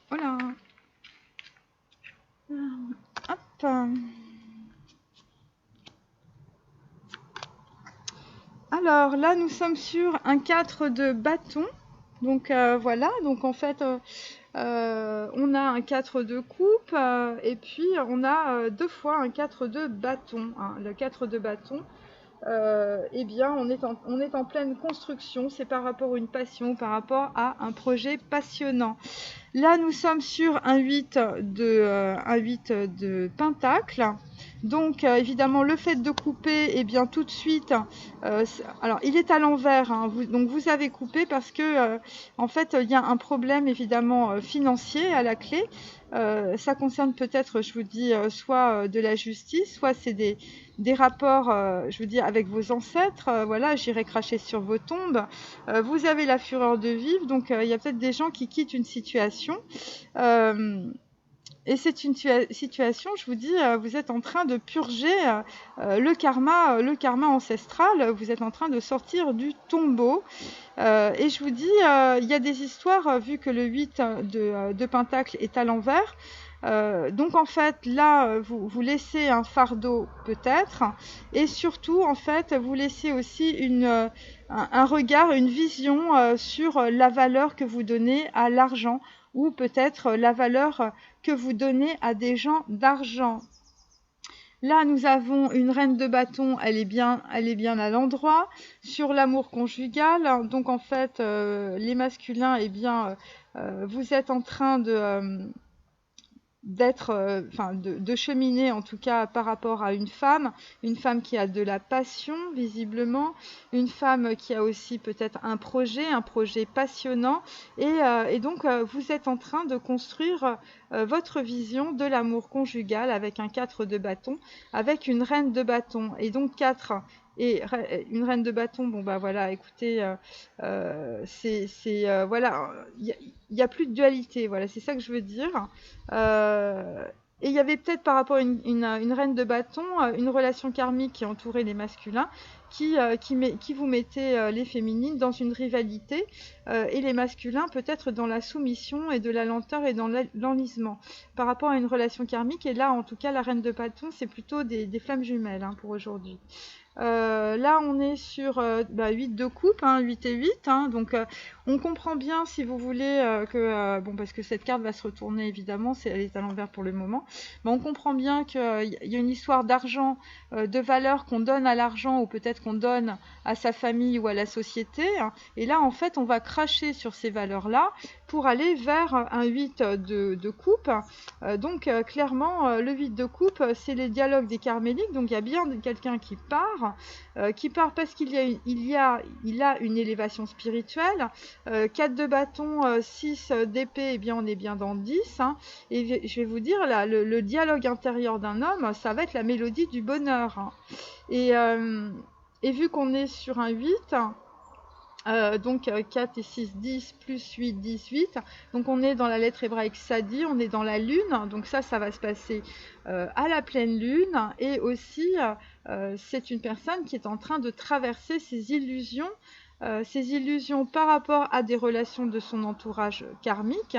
Voilà. Hop. Alors là, nous sommes sur un 4 de bâton. Donc voilà, donc en fait, on a un 4 de coupe et puis on a deux fois un 4 de bâton. Hein. Le 4 de bâton, eh bien, on est en pleine construction. C'est par rapport à une passion, par rapport à un projet passionnant. Là, nous sommes sur un 8 de pentacle. Donc, évidemment, le fait de couper, eh bien, tout de suite, alors, il est à l'envers, hein, donc vous avez coupé parce que, en fait, il y a un problème, évidemment, financier à la clé. Ça concerne peut-être, je vous dis, soit de la justice, soit c'est des rapports, je vous dis, avec vos ancêtres. Voilà, j'irai cracher sur vos tombes. Vous avez la fureur de vivre, donc il y a peut-être des gens qui quittent une situation. Euh, et c'est une situation, je vous dis, vous êtes en train de purger le karma ancestral. Vous êtes en train de sortir du tombeau. Et je vous dis, il y a des histoires, vu que le 8 de pentacle est à l'envers. Donc en fait, là, vous laissez un fardeau peut-être. Et surtout, en fait, vous laissez aussi un regard, une vision sur la valeur que vous donnez à l'argent ou peut-être la valeur que vous donnez à des gens d'argent. Là, nous avons une reine de bâton, elle est bien à l'endroit. Sur l'amour conjugal, donc en fait, les masculins, eh bien, vous êtes en train de cheminer en tout cas par rapport à une femme qui a de la passion visiblement, une femme qui a aussi peut-être un projet passionnant et donc vous êtes en train de construire votre vision de l'amour conjugal avec un 4 de bâton, avec une reine de bâton et donc 4 et une reine de bâton, bon bah voilà, écoutez, voilà, il y a plus de dualité, voilà, c'est ça que je veux dire. Et il y avait peut-être par rapport à une reine de bâton, une relation karmique qui entourait les masculins, qui vous mettait les féminines dans une rivalité et les masculins peut-être dans la soumission et de la lenteur et dans l'enlisement. Par rapport à une relation karmique, et là en tout cas la reine de bâton, c'est plutôt des flammes jumelles pour aujourd'hui. Là, on est sur 8 de coupe, 8 et 8. Donc, on comprend bien, si vous voulez, que... bon, parce que cette carte va se retourner, évidemment, elle est à l'envers pour le moment. Mais on comprend bien qu'il y a une histoire d'argent, de valeur qu'on donne à l'argent ou peut-être qu'on donne à sa famille ou à la société. Et là, en fait, on va cracher sur ces valeurs-là pour aller vers un 8 de coupe. Donc, clairement, le 8 de coupe, c'est les dialogues des carméliques. Donc, il y a bien quelqu'un qui part parce qu'il a une élévation spirituelle. 4 de bâton, 6 d'épée, eh bien, on est bien dans 10. Et je vais vous dire, là, le dialogue intérieur d'un homme, ça va être la mélodie du bonheur. Et vu qu'on est sur un 8... donc 4 et 6, 10, plus 8, 18. Donc on est dans la lettre hébraïque Sadi, on est dans la lune. Donc ça va se passer à la pleine lune. Et aussi, c'est une personne qui est en train de traverser ses illusions par rapport à des relations de son entourage karmique,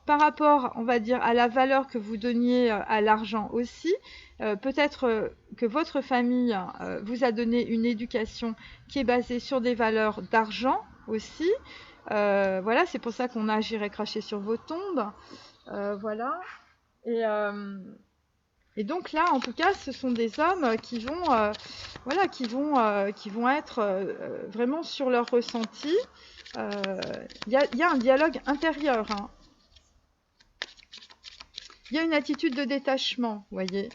par rapport, on va dire, à la valeur que vous donniez à l'argent aussi. Peut-être que votre famille vous a donné une éducation qui est basée sur des valeurs d'argent aussi. Voilà, c'est pour ça qu'on a j'irai cracher sur vos tombes. Voilà. Et donc là, en tout cas, ce sont des hommes qui vont être vraiment sur leur ressenti. Il y a un dialogue intérieur. Il y a une attitude de détachement, vous voyez.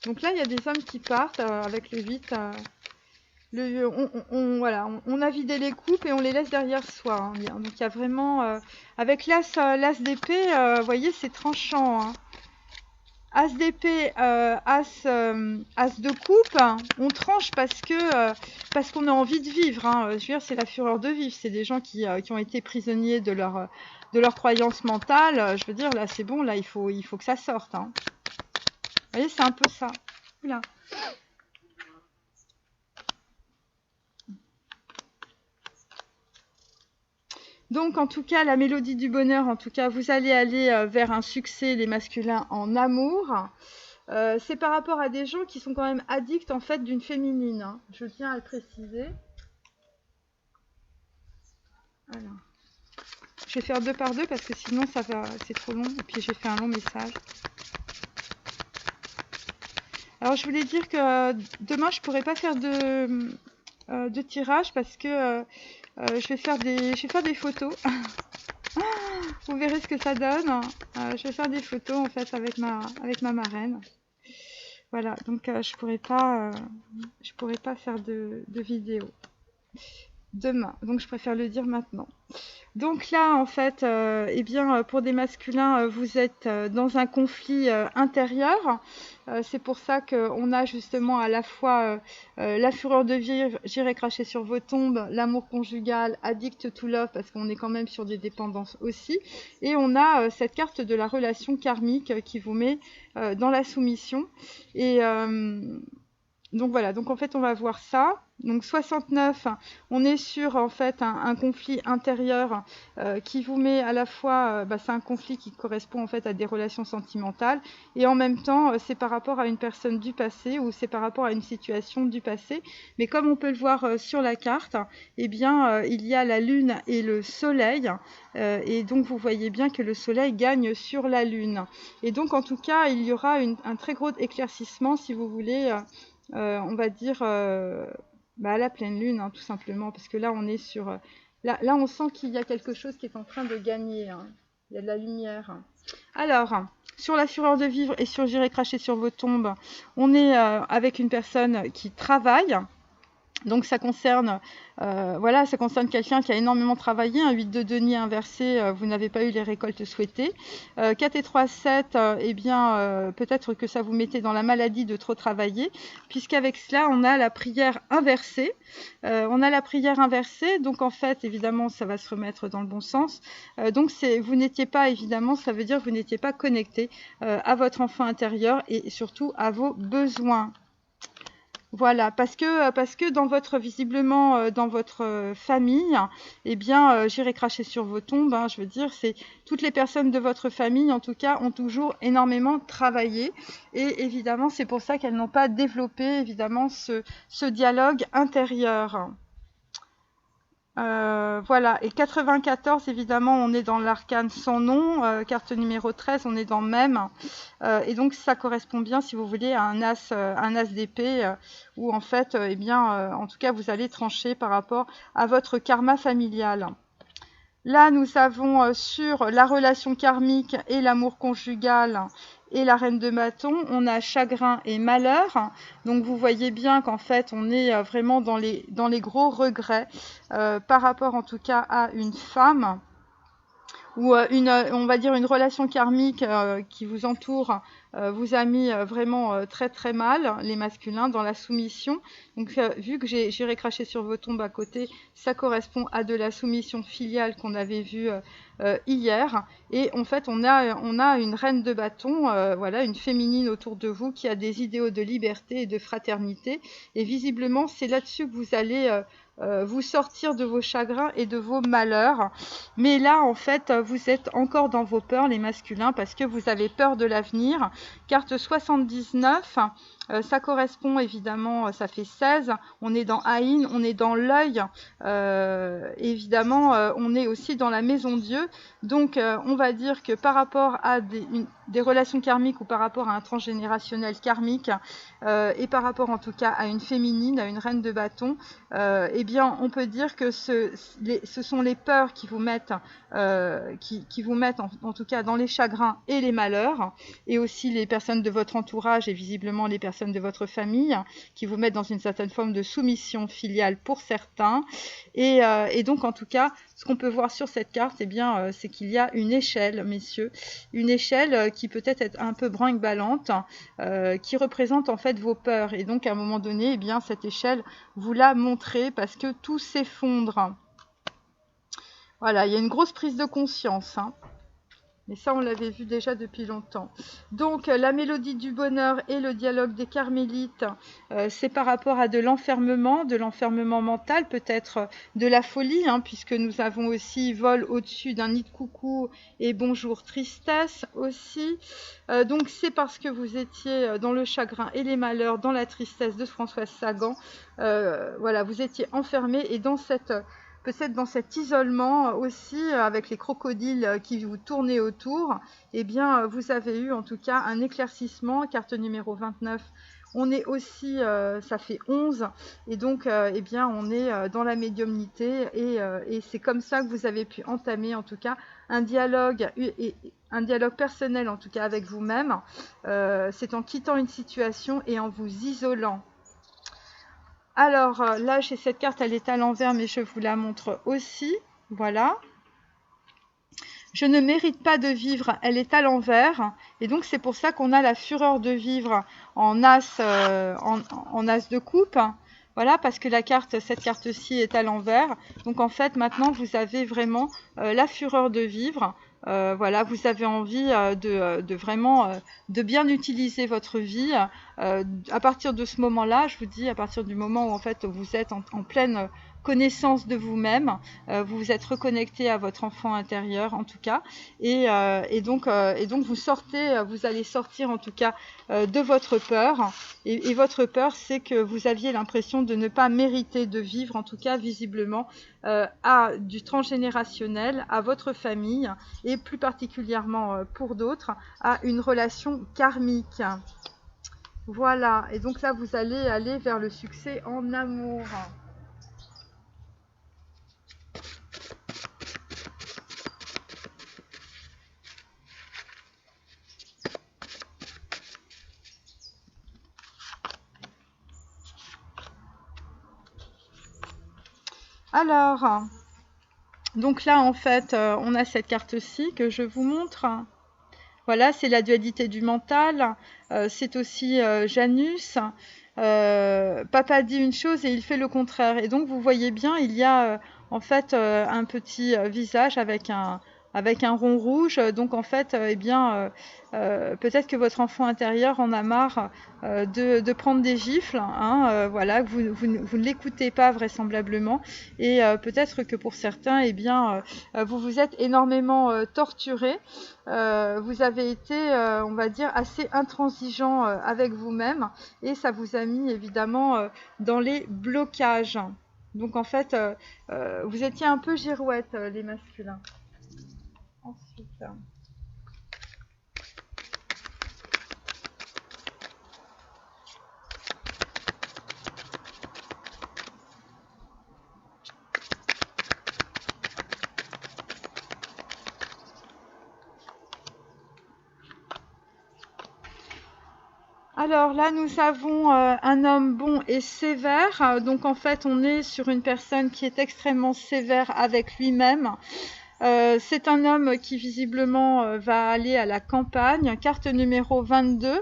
Donc là, il y a des hommes qui partent avec le 8. On a vidé les coupes et on les laisse derrière soi. Donc il y a vraiment... avec l'as d'épée, vous voyez, c'est tranchant. As d'épée, as de coupe, on tranche parce qu'on a envie de vivre. Je veux dire, c'est la fureur de vivre. C'est des gens qui ont été prisonniers de leur croyance mentale. Je veux dire, là, c'est bon, là, il faut que ça sorte. Vous voyez, c'est un peu ça. Oula. Donc, en tout cas, la mélodie du bonheur, en tout cas, vous allez aller vers un succès, les masculins, en amour. C'est par rapport à des gens qui sont quand même addicts, en fait, d'une féminine. Je tiens à le préciser. Alors. Je vais faire 2 par 2 parce que sinon, c'est trop long. Et puis, j'ai fait un long message. Alors je voulais dire que demain je pourrais pas faire de tirage parce que je vais faire des photos. Vous verrez ce que ça donne. Je vais faire des photos en fait avec ma marraine. Voilà, donc je pourrais pas faire de vidéo demain. Donc je préfère le dire maintenant. Donc là, en fait, eh bien, pour des masculins, vous êtes dans un conflit intérieur. C'est pour ça qu'on a justement à la fois la fureur de vivre, j'irai cracher sur vos tombes, l'amour conjugal, addict to love, parce qu'on est quand même sur des dépendances aussi. Et on a cette carte de la relation karmique qui vous met dans la soumission. Et donc voilà, donc en fait on va voir ça. Donc 69, on est sur en fait un conflit intérieur qui vous met à la fois, c'est un conflit qui correspond en fait à des relations sentimentales et en même temps c'est par rapport à une personne du passé ou c'est par rapport à une situation du passé. Mais comme on peut le voir sur la carte, eh bien il y a la lune et le soleil et donc vous voyez bien que le soleil gagne sur la lune. Et donc en tout cas il y aura un très gros éclaircissement si vous voulez. On va dire à la pleine lune, hein, tout simplement, parce que là, on est sur... Là, on sent qu'il y a quelque chose qui est en train de gagner. Hein. Il y a de la lumière. Alors, sur la fureur de vivre et sur j'irai cracher sur vos tombes, on est avec une personne qui travaille. Donc ça concerne, ça concerne quelqu'un qui a énormément travaillé, un 8 de denier inversé, vous n'avez pas eu les récoltes souhaitées. 4 et 3, 7, eh bien peut-être que ça vous mettait dans la maladie de trop travailler, puisqu'avec cela on a la prière inversée. Donc en fait évidemment ça va se remettre dans le bon sens. Donc vous n'étiez pas, évidemment, ça veut dire que vous n'étiez pas connecté à votre enfant intérieur et surtout à vos besoins. Voilà, parce que visiblement dans votre famille, eh bien, j'irai cracher sur vos tombes. Hein, je veux dire, c'est toutes les personnes de votre famille, en tout cas, ont toujours énormément travaillé, et évidemment, c'est pour ça qu'elles n'ont pas développé évidemment ce dialogue intérieur. Voilà, et 94, évidemment, on est dans l'arcane sans nom, carte numéro 13, on est dans même, et donc ça correspond bien, si vous voulez, à un as d'épée, où en fait, en tout cas, vous allez trancher par rapport à votre karma familial. Là, nous avons sur la relation karmique et l'amour conjugal et la reine de bâton, on a chagrin et malheur. Donc vous voyez bien qu'en fait, on est vraiment dans les gros regrets par rapport en tout cas à une femme ou on va dire une relation karmique qui vous entoure vous a mis vraiment très très mal, les masculins, dans la soumission. Donc vu que j'irai cracher sur vos tombes à côté, ça correspond à de la soumission filiale qu'on avait vue hier. Et en fait, on a une reine de bâton, une féminine autour de vous qui a des idéaux de liberté et de fraternité. Et visiblement, c'est là-dessus que vous allez vous sortir de vos chagrins et de vos malheurs. Mais là, en fait, vous êtes encore dans vos peurs, les masculins, parce que vous avez peur de l'avenir. Carte 79, ça correspond évidemment, ça fait 16. On est dans Aïn, on est dans l'œil. Évidemment, on est aussi dans la maison Dieu. Donc, on va dire que par rapport à des relations karmiques ou par rapport à un transgénérationnel karmique et par rapport en tout cas à une féminine, à une reine de bâton, eh bien on peut dire que ce sont les peurs qui vous mettent, en tout cas dans les chagrins et les malheurs, et aussi les personnes de votre entourage et visiblement les personnes de votre famille qui vous mettent dans une certaine forme de soumission filiale pour certains. Et donc en tout cas, ce qu'on peut voir sur cette carte, eh bien, c'est qu'il y a une échelle, messieurs, une échelle qui peut être un peu brinque-ballante, qui représente en fait vos peurs. Et donc à un moment donné, eh bien, cette échelle, vous la montrez parce que tout s'effondre. Voilà, il y a une grosse prise de conscience, hein. Mais ça, on l'avait vu déjà depuis longtemps. Donc, la mélodie du bonheur et le dialogue des carmélites, c'est par rapport à de l'enfermement mental, peut-être de la folie, hein, puisque nous avons aussi vol au-dessus d'un nid de coucou et bonjour tristesse aussi. Donc, c'est parce que vous étiez dans le chagrin et les malheurs, dans la tristesse de Françoise Sagan. Vous étiez enfermé et peut-être dans cet isolement aussi, avec les crocodiles qui vous tournaient autour, eh bien, vous avez eu en tout cas un éclaircissement, carte numéro 29, On est aussi, ça fait 11, et donc, eh bien, on est dans la médiumnité, et c'est comme ça que vous avez pu entamer, en tout cas, un dialogue personnel, en tout cas, avec vous-même. C'est en quittant une situation et en vous isolant. Alors, là, j'ai cette carte, elle est à l'envers, mais je vous la montre aussi. Voilà. Je ne mérite pas de vivre, elle est à l'envers. Et donc, c'est pour ça qu'on a la fureur de vivre en as, en as de coupe. Voilà, parce que cette carte-ci est à l'envers. Donc, en fait, maintenant, vous avez vraiment la fureur de vivre. Voilà, vous avez envie de vraiment de bien utiliser votre vie. À partir de ce moment-là, je vous dis, à partir du moment où en fait vous êtes en pleine connaissance de vous-même, vous vous êtes reconnecté à votre enfant intérieur en tout cas, et donc vous sortez, vous allez sortir en tout cas de votre peur, et votre peur, c'est que vous aviez l'impression de ne pas mériter de vivre, en tout cas visiblement, du transgénérationnel, à votre famille, et plus particulièrement pour d'autres, à une relation karmique. Voilà, et donc là vous allez aller vers le succès en amour. Alors, donc là en fait on a cette carte-ci que je vous montre. Voilà, c'est la dualité du mental, c'est aussi Janus. Papa dit une chose et il fait le contraire. Et donc vous voyez bien, il y a en fait un petit visage avec un rond rouge. Donc en fait, eh bien, peut-être que votre enfant intérieur en a marre de prendre des gifles. Hein, voilà, vous ne l'écoutez pas vraisemblablement. Et peut-être que pour certains, eh bien, vous vous êtes énormément torturé. Vous avez été, on va dire, assez intransigeant avec vous-même, et ça vous a mis évidemment dans les blocages. Donc en fait, vous étiez un peu girouette, les masculins. Ensuite. Alors là, nous avons un homme bon et sévère. Donc en fait, on est sur une personne qui est extrêmement sévère avec lui-même. C'est un homme qui visiblement va aller à la campagne, carte numéro 22.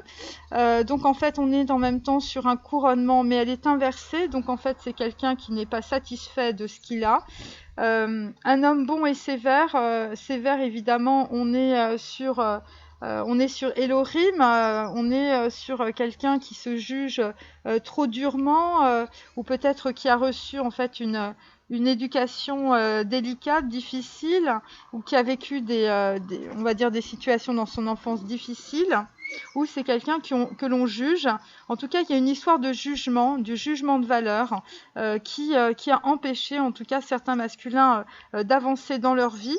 Donc en fait, on est en même temps sur un couronnement, mais elle est inversée. Donc en fait, c'est quelqu'un qui n'est pas satisfait de ce qu'il a. Un homme bon et sévère. Sévère, évidemment, on est sur Elohim, on est sur quelqu'un qui se juge trop durement, ou peut-être qui a reçu en fait une éducation délicate, difficile, ou qui a vécu on va dire des situations dans son enfance difficiles, ou c'est quelqu'un que l'on juge. En tout cas, il y a une histoire de jugement, du jugement de valeur, qui a empêché en tout cas certains masculins d'avancer dans leur vie,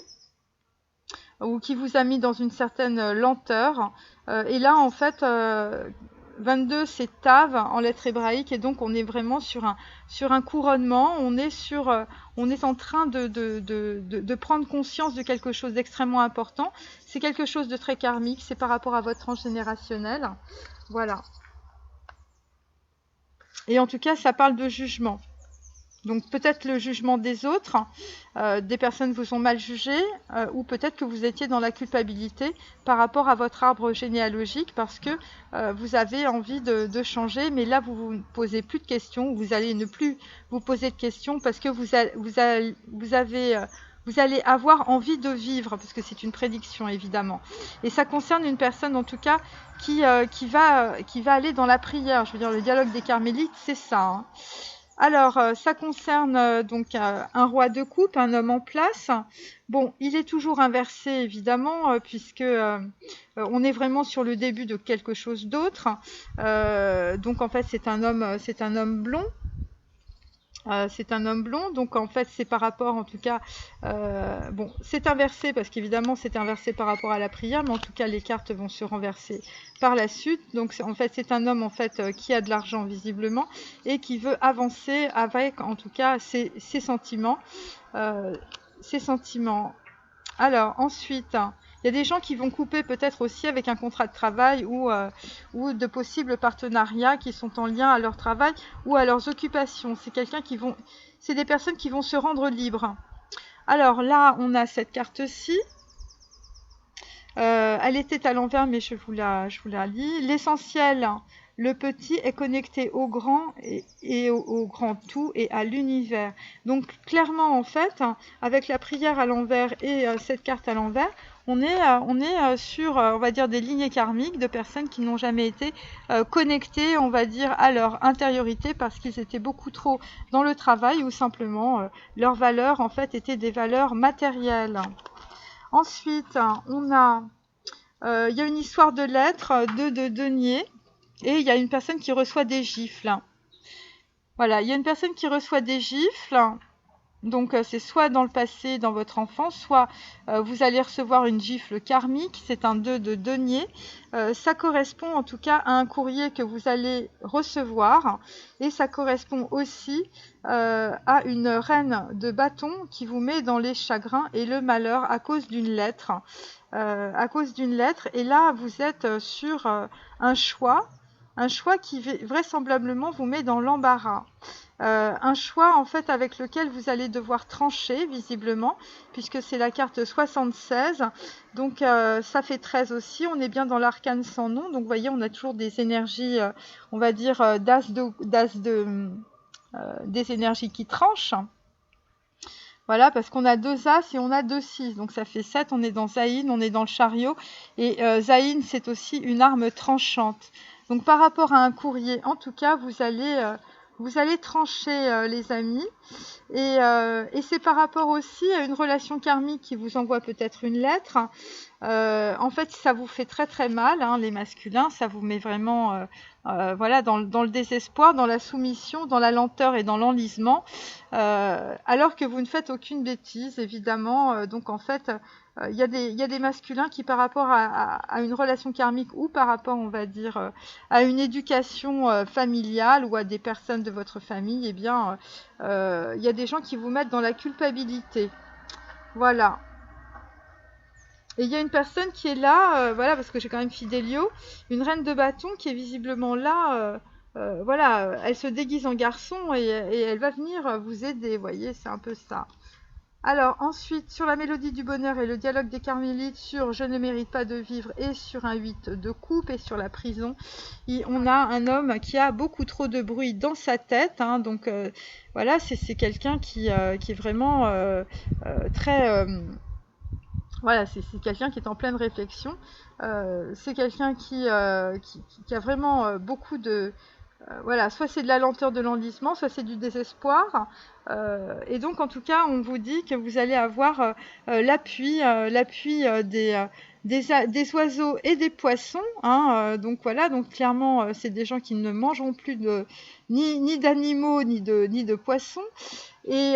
ou qui vous a mis dans une certaine lenteur. Et là, en fait, 22, c'est Tav en lettres hébraïques, et donc on est vraiment sur un couronnement. On est en train de prendre conscience de quelque chose d'extrêmement important. C'est quelque chose de très karmique, c'est par rapport à votre transgénérationnel. Voilà. Et en tout cas, ça parle de jugement. Donc peut-être le jugement des autres, des personnes vous ont mal jugé, ou peut-être que vous étiez dans la culpabilité par rapport à votre arbre généalogique, parce que vous avez envie de changer, mais là vous ne posez plus de questions, vous allez ne plus vous poser de questions, parce que vous allez avoir envie de vivre, parce que c'est une prédiction évidemment. Et ça concerne une personne en tout cas qui va aller dans la prière. Je veux dire, le dialogue des carmélites, c'est ça. Hein. Alors, ça concerne donc un roi de coupe, un homme en place. Bon, il est toujours inversé, évidemment, puisque on est vraiment sur le début de quelque chose d'autre. Donc, en fait, c'est un homme blond. C'est un homme blond, donc en fait c'est par rapport en tout cas, bon c'est inversé parce qu'évidemment c'est inversé par rapport à la prière, mais en tout cas les cartes vont se renverser par la suite. Donc en fait c'est un homme en fait qui a de l'argent visiblement et qui veut avancer avec en tout cas ses sentiments, euh, ses sentiments. Alors ensuite, il y a des gens qui vont couper peut-être aussi avec un contrat de travail ou de possibles partenariats qui sont en lien à leur travail ou à leurs occupations. C'est des personnes qui vont se rendre libres. Alors là, on a cette carte-ci. Elle était à l'envers, mais je vous la lis. L'essentiel, le petit est connecté au grand et au grand tout et à l'univers. Donc clairement, en fait, avec la prière à l'envers et cette carte à l'envers, on est sur, on va dire, des lignées karmiques de personnes qui n'ont jamais été connectées, on va dire, à leur intériorité parce qu'ils étaient beaucoup trop dans le travail ou simplement leurs valeurs, en fait, étaient des valeurs matérielles. Ensuite, il y a une histoire de lettres, de deniers, et il y a une personne qui reçoit des gifles. Voilà, il y a une personne qui reçoit des gifles. Donc c'est soit dans le passé, dans votre enfance, soit vous allez recevoir une gifle karmique, c'est un 2 de denier. Ça correspond en tout cas à un courrier que vous allez recevoir et ça correspond aussi à une reine de bâton qui vous met dans les chagrins et le malheur à cause d'une lettre. Et là vous êtes sur un choix qui vraisemblablement vous met dans l'embarras. Un choix en fait avec lequel vous allez devoir trancher visiblement puisque c'est la carte 76 donc ça fait 13 aussi, on est bien dans l'arcane sans nom, donc vous voyez on a toujours des énergies on va dire des énergies qui tranchent. Voilà, parce qu'on a 2 As et on a 2 6, donc ça fait 7, on est dans Zaïn, on est dans le chariot, et Zaïn c'est aussi une arme tranchante. Donc par rapport à un courrier, en tout cas, vous allez trancher les amis, et c'est par rapport aussi à une relation karmique qui vous envoie peut-être une lettre. En fait, ça vous fait très très mal, hein, les masculins, ça vous met vraiment voilà, dans le désespoir, dans la soumission, dans la lenteur et dans l'enlisement, alors que vous ne faites aucune bêtise, évidemment. Donc en fait, il y a des masculins qui, par rapport à une relation karmique ou par rapport, on va dire, à une éducation familiale ou à des personnes de votre famille, eh bien, il y a des gens qui vous mettent dans la culpabilité. Voilà. Et il y a une personne qui est là, voilà, parce que j'ai quand même Fidelio, une reine de bâton qui est visiblement là, voilà, elle se déguise en garçon et elle va venir vous aider, vous voyez, c'est un peu ça. Alors ensuite, sur la mélodie du bonheur et le dialogue des carmélites, sur je ne mérite pas de vivre et sur un 8 de coupe et sur la prison, on a un homme qui a beaucoup trop de bruit dans sa tête, hein, donc voilà, c'est quelqu'un qui est vraiment très... voilà, c'est quelqu'un qui est en pleine réflexion. C'est quelqu'un qui a vraiment beaucoup de... voilà, soit c'est de la lenteur de l'enlisement, soit c'est du désespoir. Et donc, en tout cas, on vous dit que vous allez avoir l'appui des oiseaux et des poissons. Hein, donc voilà, donc clairement, c'est des gens qui ne mangeront plus ni d'animaux ni de poissons. Et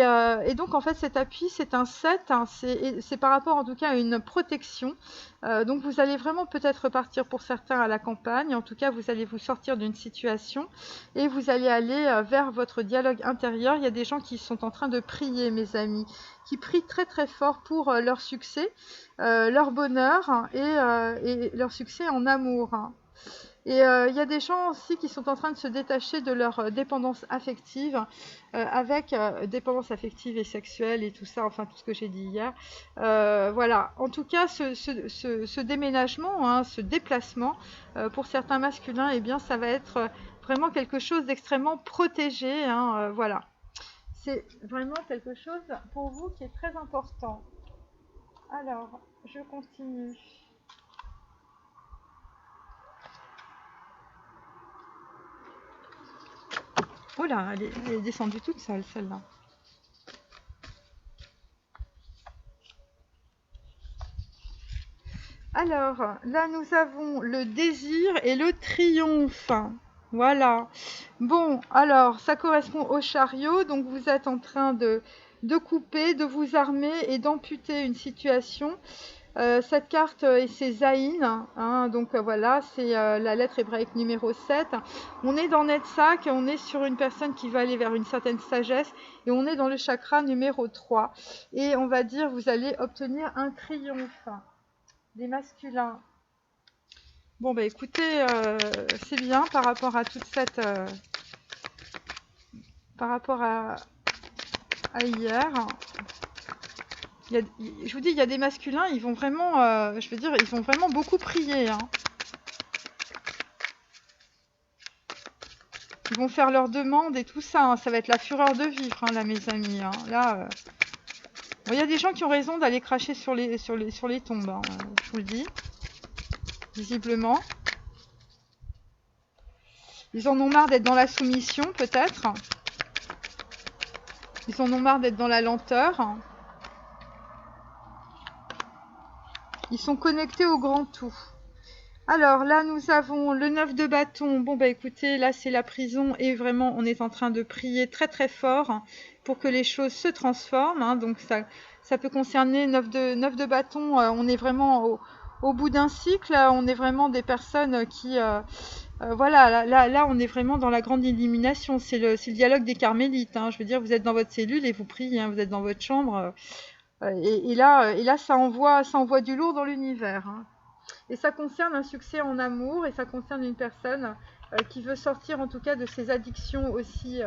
donc en fait cet appui c'est un 7, hein, c'est par rapport en tout cas à une protection. Donc vous allez vraiment peut-être repartir pour certains à la campagne, en tout cas vous allez vous sortir d'une situation et vous allez aller vers votre dialogue intérieur. Il y a des gens qui sont en train de prier, mes amis, qui prient très très fort pour leur succès, leur bonheur, hein, et leur succès en amour. Hein. Et il y a des gens aussi qui sont en train de se détacher de leur dépendance affective, avec dépendance affective et sexuelle et tout ça, enfin tout ce que j'ai dit hier. Voilà, en tout cas, ce déménagement, hein, ce déplacement, pour certains masculins, eh bien, ça va être vraiment quelque chose d'extrêmement protégé. Hein, voilà, c'est vraiment quelque chose pour vous qui est très important. Alors, je continue. Oh là, elle est descendue toute seule, celle-là. Alors, là, nous avons le désir et le triomphe. Voilà. Bon, alors, ça correspond au chariot. Donc, vous êtes en train de couper, de vous armer et d'amputer une situation. Cette carte, c'est Zayn, hein, donc voilà, c'est la lettre hébraïque numéro 7. On est dans Netzach, on est sur une personne qui va aller vers une certaine sagesse, et on est dans le chakra numéro 3. Et on va dire, vous allez obtenir un triomphe des masculins. Bon, bah écoutez, c'est bien par rapport à toute cette... par rapport à hier. Je vous dis, il y a des masculins, ils vont vraiment, je veux dire, ils vont vraiment beaucoup prier, hein. Ils vont faire leurs demandes et tout ça, hein. Ça va être la fureur de vivre, hein, là, mes amis, hein. Là, bon, il y a des gens qui ont raison d'aller cracher sur les tombes, hein, je vous le dis, visiblement. Ils en ont marre d'être dans la soumission, peut-être. Ils en ont marre d'être dans la lenteur. Ils sont connectés au grand tout. Alors là, nous avons le 9 de bâton. Bon, bah écoutez, là, c'est la prison et vraiment, on est en train de prier très très fort, hein, pour que les choses se transforment, hein. Donc ça peut concerner 9 de bâton. On est vraiment au bout d'un cycle. On est vraiment des personnes qui... voilà, là, on est vraiment dans la grande illumination. C'est le dialogue des carmélites, hein. Je veux dire, vous êtes dans votre cellule et vous priez, hein. Vous êtes dans votre chambre. Et là, ça envoie du lourd dans l'univers, hein. Et ça concerne un succès en amour, et ça concerne une personne qui veut sortir en tout cas de ses addictions aussi,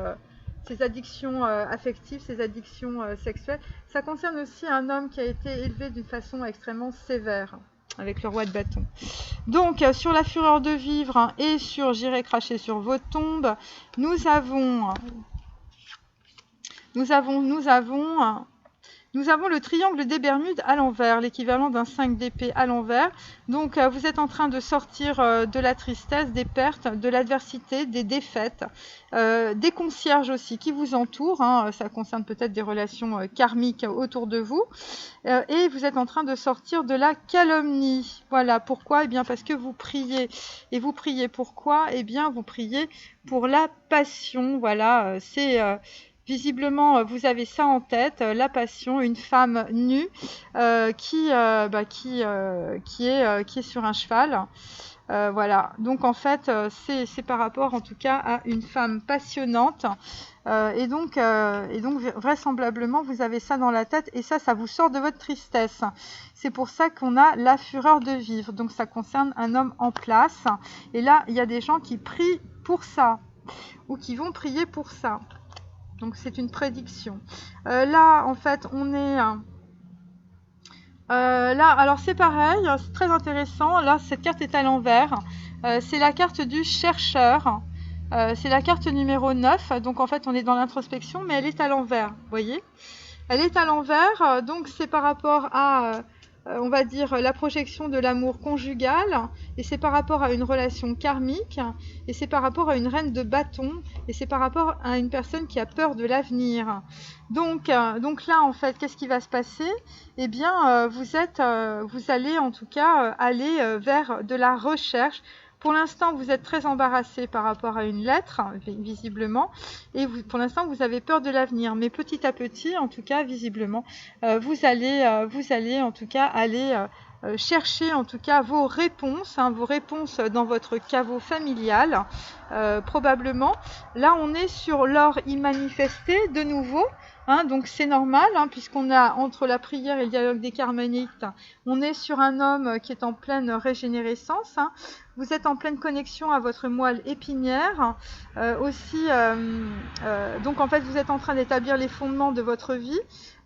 ses addictions affectives, ses addictions sexuelles. Ça concerne aussi un homme qui a été élevé d'une façon extrêmement sévère, avec le roi de bâton. Donc, sur la fureur de vivre, hein, et sur j'irai cracher sur vos tombes, nous avons le triangle des Bermudes à l'envers, l'équivalent d'un 5 d'épée à l'envers. Donc vous êtes en train de sortir de la tristesse, des pertes, de l'adversité, des défaites, des concierges aussi qui vous entourent, hein. Ça concerne peut-être des relations karmiques autour de vous. Et vous êtes en train de sortir de la calomnie. Voilà, pourquoi? Eh bien parce que vous priez. Et vous priez pourquoi? Eh bien vous priez pour la passion. Voilà, c'est... visiblement, vous avez ça en tête, la passion, une femme nue qui est sur un cheval. Voilà, donc en fait, c'est par rapport en tout cas à une femme passionnante. Et donc, vraisemblablement, vous avez ça dans la tête et ça vous sort de votre tristesse. C'est pour ça qu'on a la fureur de vivre. Donc ça concerne un homme en place. Et là, il y a des gens qui prient pour ça ou qui vont prier pour ça. Donc c'est une prédiction. Là, en fait, on est... là, alors c'est pareil, c'est très intéressant. Là, cette carte est à l'envers. C'est la carte du chercheur. C'est la carte numéro 9. Donc en fait, on est dans l'introspection, mais elle est à l'envers. Vous voyez? Elle est à l'envers. Donc c'est par rapport à... on va dire la projection de l'amour conjugal, et c'est par rapport à une relation karmique, et c'est par rapport à une reine de bâton, et c'est par rapport à une personne qui a peur de l'avenir. Donc là, en fait, qu'est-ce qui va se passer? Eh bien, vous allez en tout cas aller vers de la recherche. Pour l'instant, vous êtes très embarrassé par rapport à une lettre, visiblement, et pour l'instant, vous avez peur de l'avenir. Mais petit à petit, en tout cas, visiblement, vous allez en tout cas aller chercher en tout cas vos réponses dans votre caveau familial, probablement. Là, on est sur l'or immanifesté de nouveau. Hein, donc c'est normal, hein, puisqu'on a entre la prière et le dialogue des carmélites, on est sur un homme qui est en pleine régénérescence, hein. Vous êtes en pleine connexion à votre moelle épinière, donc en fait vous êtes en train d'établir les fondements de votre vie.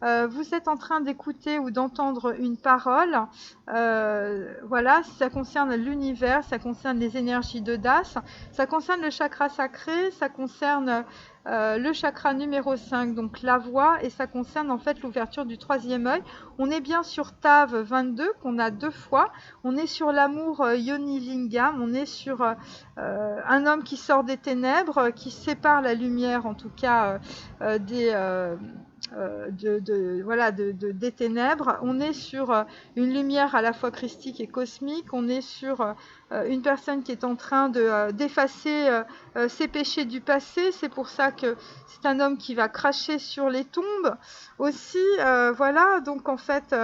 Vous êtes en train d'écouter ou d'entendre une parole. Voilà, ça concerne l'univers, ça concerne les énergies de Das, ça concerne le chakra sacré, ça concerne le chakra numéro 5, donc la voix, et ça concerne en fait l'ouverture du troisième œil. On est bien sur Tav 22, qu'on a 2 fois. On est sur l'amour Yoni Lingam, on est sur un homme qui sort des ténèbres, qui sépare la lumière en tout cas voilà, des ténèbres. On est sur une lumière à la fois christique et cosmique. On est sur une personne qui est en train d'effacer ses péchés du passé. C'est pour ça que c'est un homme qui va cracher sur les tombes aussi. Voilà, donc en fait,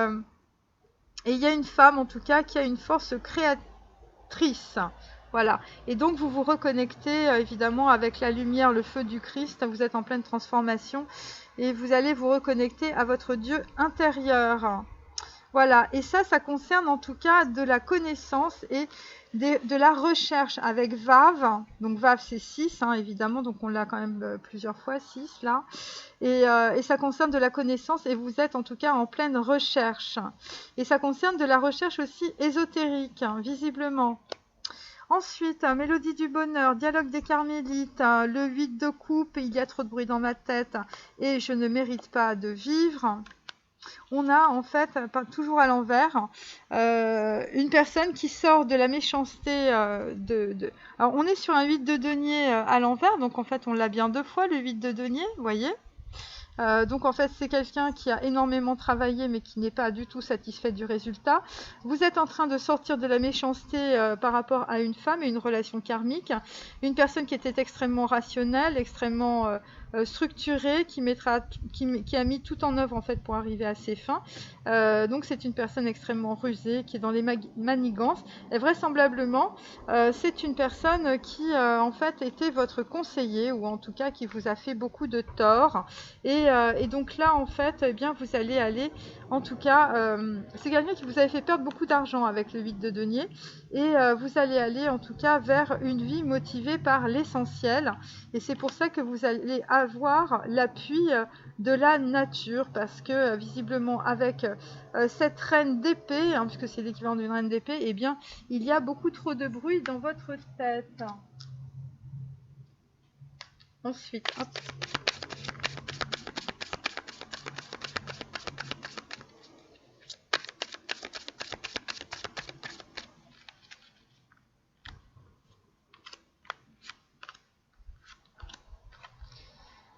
et il y a une femme en tout cas qui a une force créatrice. Voilà. Et donc vous vous reconnectez évidemment avec la lumière, le feu du Christ. Vous êtes en pleine transformation et vous allez vous reconnecter à votre Dieu intérieur. Voilà. Et ça concerne en tout cas de la connaissance et de la recherche avec Vav. Donc Vav c'est 6 évidemment, donc on l'a quand même plusieurs fois, 6 là. Et ça concerne de la connaissance et vous êtes en tout cas en pleine recherche. Et ça concerne de la recherche aussi ésotérique, visiblement. Ensuite, Mélodie du bonheur, dialogue des carmélites, le 8 de coupe, il y a trop de bruit dans ma tête et je ne mérite pas de vivre. On a en fait, toujours à l'envers, une personne qui sort de la méchanceté. Alors on est sur un 8 de denier à l'envers, donc en fait on l'a bien 2 fois, le 8 de denier, vous voyez. Donc en fait c'est quelqu'un qui a énormément travaillé mais qui n'est pas du tout satisfait du résultat. Vous êtes en train de sortir de la méchanceté par rapport à une femme et une relation karmique. Une personne qui était extrêmement rationnelle, extrêmement structurée, qui a mis tout en œuvre en fait pour arriver à ses fins. Donc c'est une personne extrêmement rusée, qui est dans les manigances. Et vraisemblablement c'est une personne qui en fait était votre conseiller ou en tout cas qui vous a fait beaucoup de tort. Et donc là, en fait, eh bien, vous allez aller, en tout cas, c'est quelqu'un qui vous avait fait perdre beaucoup d'argent avec le 8 de denier. Et vous allez aller, en tout cas, vers une vie motivée par l'essentiel. Et c'est pour ça que vous allez avoir l'appui de la nature. Parce que, visiblement, avec cette reine d'épée, puisque c'est l'équivalent d'une reine d'épée, eh bien, il y a beaucoup trop de bruit dans votre tête. Ensuite, hop.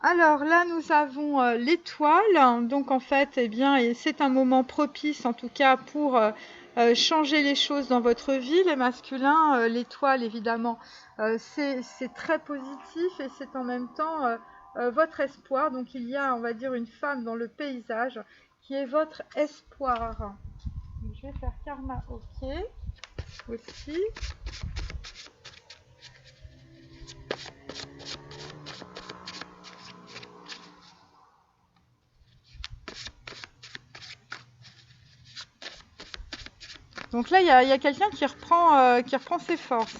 Alors là, nous avons l'étoile. Donc en fait, eh bien, c'est un moment propice en tout cas pour changer les choses dans votre vie. Les masculins, l'étoile évidemment, c'est très positif et c'est en même temps votre espoir. Donc il y a, on va dire, une femme dans le paysage qui est votre espoir. Donc, je vais faire karma ok aussi. Donc là, il y a quelqu'un qui reprend ses forces.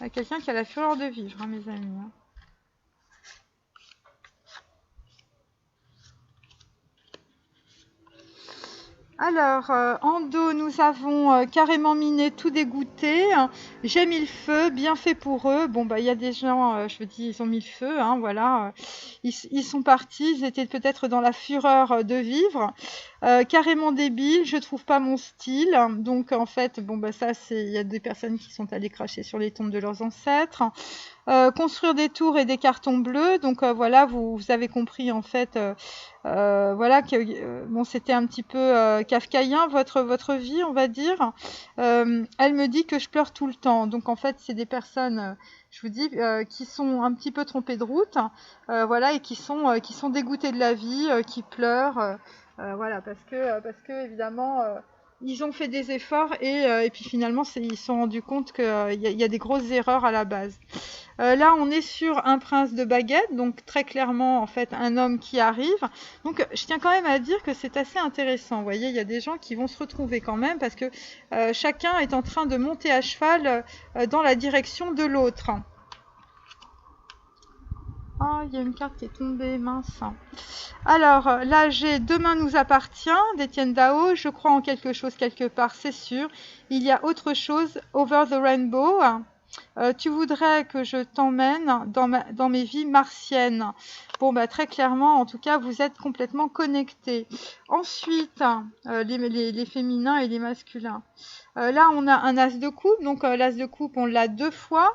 Il y a quelqu'un qui a la fureur de vivre, mes amis. Alors, en dos, nous avons carrément miné, tout dégoûté. J'ai mis le feu, bien fait pour eux. Bon, il y a des gens, je vous dis, ils ont mis le feu, voilà. Ils sont partis, ils étaient peut-être dans la fureur de vivre. Carrément débile, je trouve pas mon style. Donc, en fait, ça, il y a des personnes qui sont allées cracher sur les tombes de leurs ancêtres. Construire des tours et des cartons bleus. Donc, voilà, vous avez compris, en fait... voilà que c'était un petit peu kafkaïen votre vie on va dire. Elle me dit que je pleure tout le temps, donc en fait c'est des personnes je vous dis qui sont un petit peu trompées de route, voilà, et qui sont dégoûtées de la vie, qui pleurent, voilà, parce que évidemment ils ont fait des efforts et puis finalement ils se sont rendus compte qu'il y a des grosses erreurs à la base. Là, on est sur un prince de baguette, donc très clairement, en fait, un homme qui arrive. Donc, je tiens quand même à dire que c'est assez intéressant. Vous voyez, il y a des gens qui vont se retrouver quand même parce que chacun est en train de monter à cheval dans la direction de l'autre. Oh, il y a une carte qui est tombée, mince. Alors, là, j'ai Demain nous appartient d'Étienne Dao. Je crois en quelque chose quelque part, c'est sûr. Il y a autre chose, Over the Rainbow. Tu voudrais que je t'emmène dans mes vies martiennes. Bon, bah, très clairement, en tout cas, vous êtes complètement connectés. Ensuite, les féminins et les masculins. Là, on a un as de coupe. Donc, l'as de coupe, on l'a 2 fois.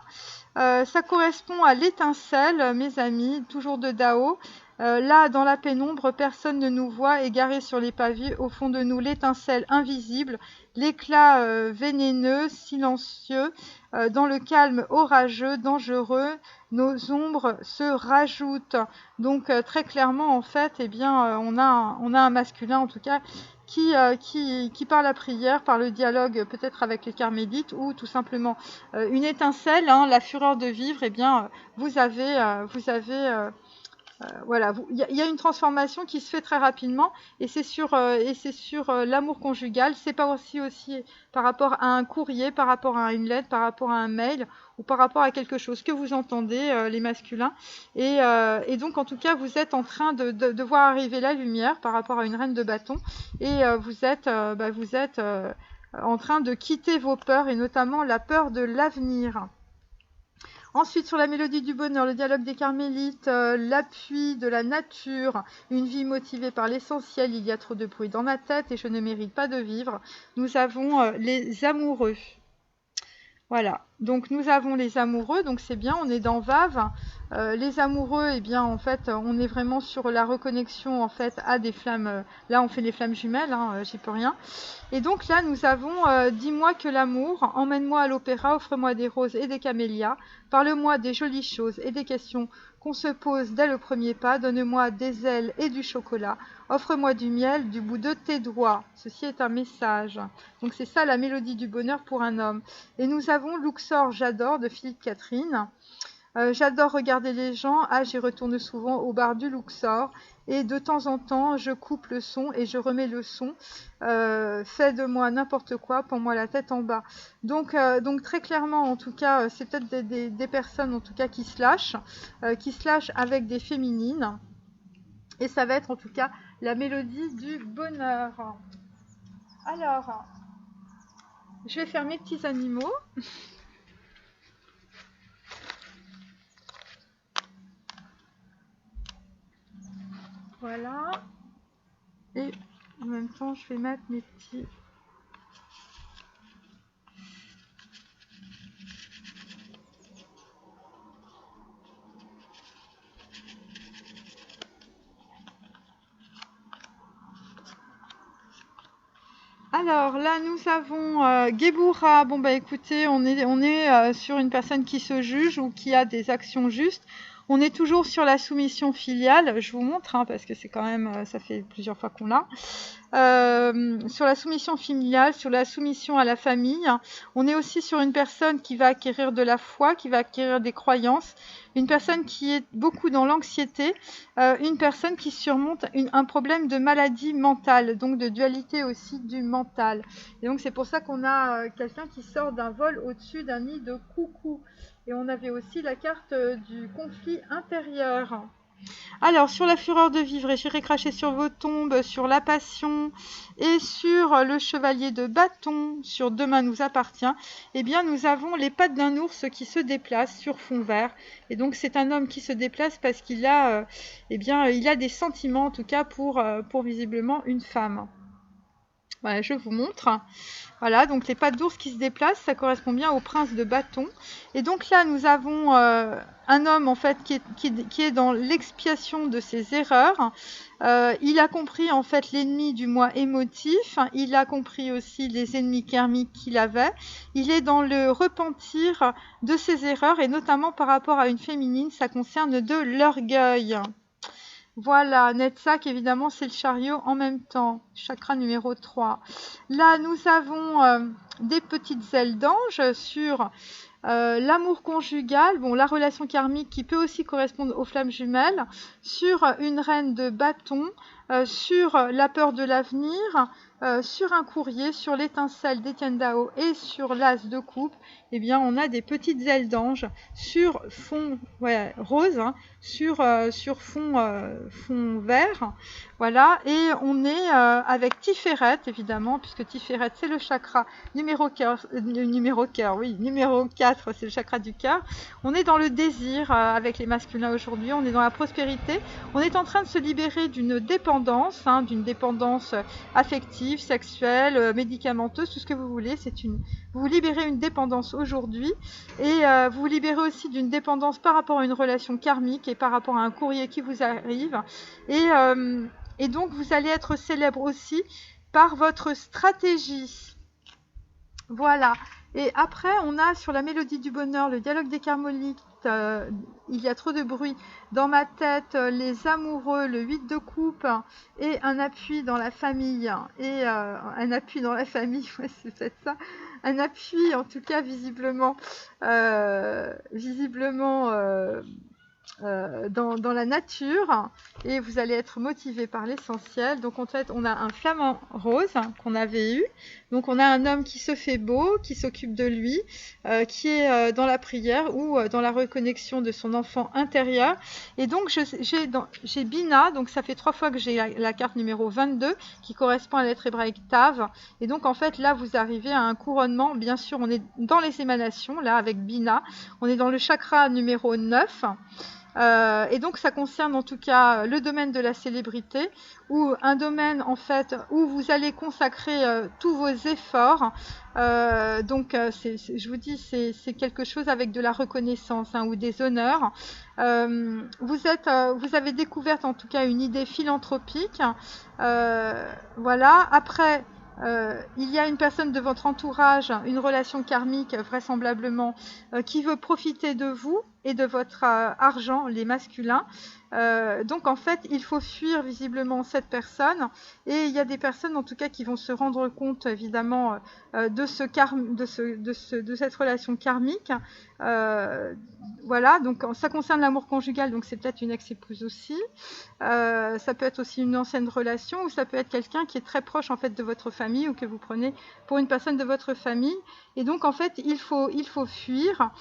Ça correspond à l'étincelle, mes amis, toujours de Dao. Là, dans la pénombre, personne ne nous voit, égarés sur les pavés. Au fond de nous, l'étincelle invisible, l'éclat vénéneux, silencieux. Dans le calme orageux, dangereux, nos ombres se rajoutent. Donc, très clairement, en fait, eh bien, on a un masculin, en tout cas, qui par la prière, par le dialogue peut-être avec les carmélites ou tout simplement une étincelle, hein, la fureur de vivre, eh bien, vous avez voilà, il y a une transformation qui se fait très rapidement et c'est sur l'amour conjugal. C'est pas aussi par rapport à un courrier, par rapport à une lettre, par rapport à un mail ou par rapport à quelque chose que vous entendez, les masculins. Et donc, en tout cas, vous êtes en train de voir arriver la lumière par rapport à une reine de bâton et vous êtes en train de quitter vos peurs et notamment la peur de l'avenir. Ensuite, sur la mélodie du bonheur, le dialogue des carmélites, l'appui de la nature, une vie motivée par l'essentiel, il y a trop de bruit dans ma tête et je ne mérite pas de vivre. Nous avons les amoureux. Voilà, donc nous avons les amoureux, donc c'est bien, on est dans Vave. Les amoureux, eh bien, en fait, on est vraiment sur la reconnexion, en fait, à des flammes. Là, on fait les flammes jumelles, hein, j'y peux rien. Et donc là, nous avons dis-moi que l'amour, emmène-moi à l'opéra, offre-moi des roses et des camélias, parle-moi des jolies choses et des questions qu'on se pose dès le premier pas, donne-moi des ailes et du chocolat, offre-moi du miel du bout de tes doigts. Ceci est un message. Donc c'est ça la mélodie du bonheur pour un homme. Et nous avons Luxor, j'adore, de Philippe Catherine. J'adore regarder les gens. Ah, j'y retourne souvent au bar du Luxor. Et de temps en temps, je coupe le son et je remets le son. Fais de moi n'importe quoi, pour moi la tête en bas. Donc très clairement, en tout cas, c'est peut-être des personnes en tout cas qui se lâchent avec des féminines. Et ça va être en tout cas la mélodie du bonheur. Alors, je vais faire mes petits animaux. Voilà. Et en même temps, je vais mettre mes petits... Alors là, nous avons Gebura. Bon, bah écoutez, on est sur une personne qui se juge ou qui a des actions justes. On est toujours sur la soumission filiale. Je vous montre, hein, parce que c'est quand même, ça fait plusieurs fois qu'on l'a. Sur la soumission familiale, sur la soumission à la famille. On est aussi sur une personne qui va acquérir de la foi, qui va acquérir des croyances, une personne qui est beaucoup dans l'anxiété, une personne qui surmonte un problème de maladie mentale, donc de dualité aussi du mental. Et donc c'est pour ça qu'on a quelqu'un qui sort d'un vol au-dessus d'un nid de coucou. Et on avait aussi la carte du conflit intérieur. Alors, sur la fureur de vivre, et j'irai cracher sur vos tombes, sur la passion et sur le chevalier de bâton, sur Demain nous appartient, eh bien, nous avons les pattes d'un ours qui se déplacent sur fond vert. Et donc, c'est un homme qui se déplace parce qu'il a, il a des sentiments, en tout cas, pour visiblement une femme. Voilà, je vous montre. Voilà, donc les pattes d'ours qui se déplacent, ça correspond bien au prince de bâton. Et donc là, nous avons un homme en fait qui est dans l'expiation de ses erreurs. Il a compris en fait l'ennemi du moi émotif. Il a compris aussi les ennemis karmiques qu'il avait. Il est dans le repentir de ses erreurs et notamment par rapport à une féminine, ça concerne de l'orgueil. Voilà, Netsak, évidemment, c'est le chariot en même temps. Chakra numéro 3. Là, nous avons des petites ailes d'ange sur l'amour conjugal, bon, la relation karmique qui peut aussi correspondre aux flammes jumelles, sur une reine de bâton, sur la peur de l'avenir, sur un courrier, sur l'étincelle d'Étienne Dao et sur l'as de coupe, eh bien on a des petites ailes d'ange sur fond rose, hein, sur fond vert, voilà, et on est avec Tiferet évidemment, puisque Tiferet c'est le chakra numéro 4, numéro 4 c'est le chakra du cœur. On est dans le désir avec les masculins aujourd'hui, on est dans la prospérité, on est en train de se libérer d'une dépendance, hein, d'une dépendance affective, sexuelle, médicamenteuse, tout ce que vous voulez. Vous vous libérez une dépendance aujourd'hui et vous vous libérez aussi d'une dépendance par rapport à une relation karmique et par rapport à un courrier qui vous arrive. Et donc vous allez être célèbre aussi par votre stratégie. Voilà. Et après, on a sur la mélodie du bonheur, le dialogue des carmolites, il y a trop de bruit dans ma tête, les amoureux, le 8 de coupe et un appui dans la famille. Et un appui dans la famille, ouais, c'est peut-être ça. Un appui, en tout cas, visiblement dans la nature, et vous allez être motivé par l'essentiel. Donc en fait on a un flamant rose qu'on avait eu, donc on a un homme qui se fait beau, qui s'occupe de lui, qui est dans la prière ou dans la reconnexion de son enfant intérieur. Et donc j'ai Bina, donc ça fait 3 fois que j'ai la carte numéro 22 qui correspond à la lettre hébraïque Tav, et donc en fait là vous arrivez à un couronnement. Bien sûr on est dans les émanations là avec Bina, on est dans le chakra numéro 9. Et donc ça concerne en tout cas le domaine de la célébrité, ou un domaine en fait où vous allez consacrer tous vos efforts. Je vous dis, c'est quelque chose avec de la reconnaissance, hein, ou des honneurs. Vous avez découvert en tout cas une idée philanthropique. Voilà. Après, il y a une personne de votre entourage, une relation karmique vraisemblablement, qui veut profiter de vous et de votre argent, les masculins. Donc en fait, il faut fuir visiblement cette personne, et il y a des personnes en tout cas qui vont se rendre compte évidemment de cette relation karmique. Voilà, donc ça concerne l'amour conjugal, donc c'est peut-être une ex-épouse aussi. Ça peut être aussi une ancienne relation, ou ça peut être quelqu'un qui est très proche en fait de votre famille, ou que vous prenez pour une personne de votre famille. Et donc en fait, il faut fuir,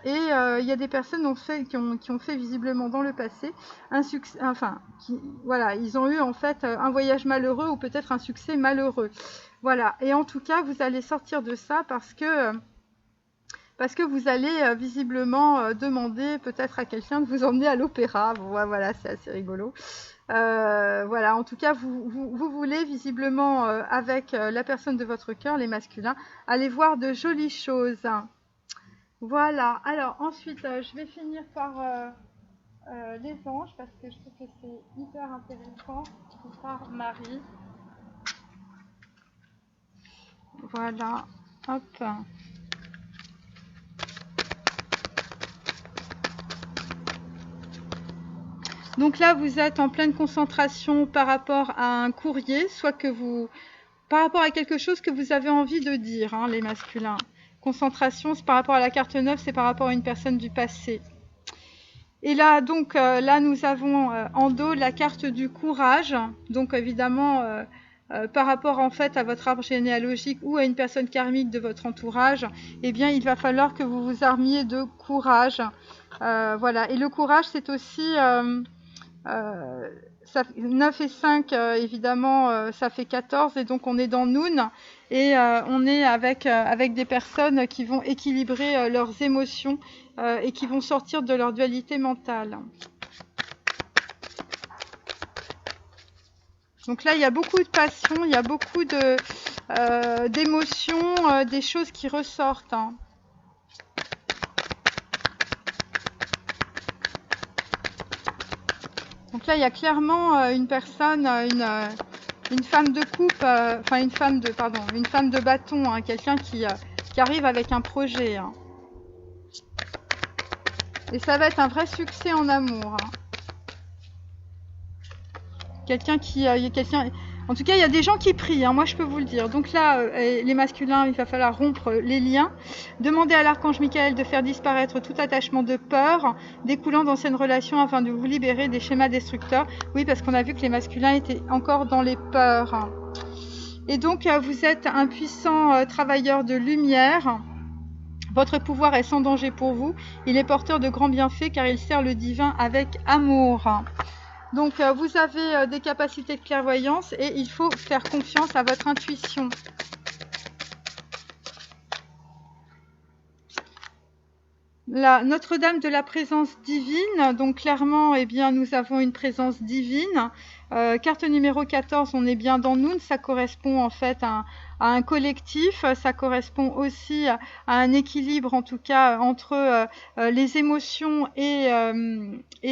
et il y a des personnes qui ont fait visiblement dans le passé un succès, voilà, ils ont eu en fait un voyage malheureux, ou peut-être un succès malheureux. Voilà, et en tout cas, vous allez sortir de ça parce que vous allez visiblement demander peut-être à quelqu'un de vous emmener à l'opéra. Voilà, c'est assez rigolo. Voilà, en tout cas, vous voulez visiblement, avec la personne de votre cœur, les masculins, aller voir de jolies choses. Voilà, alors ensuite, je vais finir par les anges, parce que je trouve que c'est hyper intéressant, par Marie. Voilà, hop. Donc là, vous êtes en pleine concentration par rapport à un courrier, par rapport à quelque chose que vous avez envie de dire, hein, les masculins. Concentration, c'est par rapport à la carte 9, c'est par rapport à une personne du passé. Et là, donc, là, nous avons en dos la carte du courage. Donc, évidemment, par rapport en fait à votre arbre généalogique ou à une personne karmique de votre entourage, eh bien, il va falloir que vous vous armiez de courage. Voilà. Et le courage, c'est aussi 9 et 5, évidemment, ça fait 14, et donc on est dans Noun, et on est avec des personnes qui vont équilibrer leurs émotions et qui vont sortir de leur dualité mentale. Donc là, il y a beaucoup de passion, il y a beaucoup d'émotions, des choses qui ressortent, hein. Donc là, il y a clairement une personne, une femme de coupe, une femme de bâton, hein, quelqu'un qui arrive avec un projet, hein. Et ça va être un vrai succès en amour, hein. En tout cas, il y a des gens qui prient, hein, moi je peux vous le dire. Donc là, les masculins, il va falloir rompre les liens. Demandez à l'archange Michael de faire disparaître tout attachement de peur découlant d'anciennes relations afin de vous libérer des schémas destructeurs. Oui, parce qu'on a vu que les masculins étaient encore dans les peurs. Et donc, vous êtes un puissant travailleur de lumière. Votre pouvoir est sans danger pour vous. Il est porteur de grands bienfaits car il sert le divin avec amour. Donc, vous avez des capacités de clairvoyance et il faut faire confiance à votre intuition. La Notre-Dame de la présence divine, donc clairement, eh bien, nous avons une présence divine. Carte numéro 14, on est bien dans nous, ça correspond en fait à un collectif, ça correspond aussi à un équilibre en tout cas entre les émotions et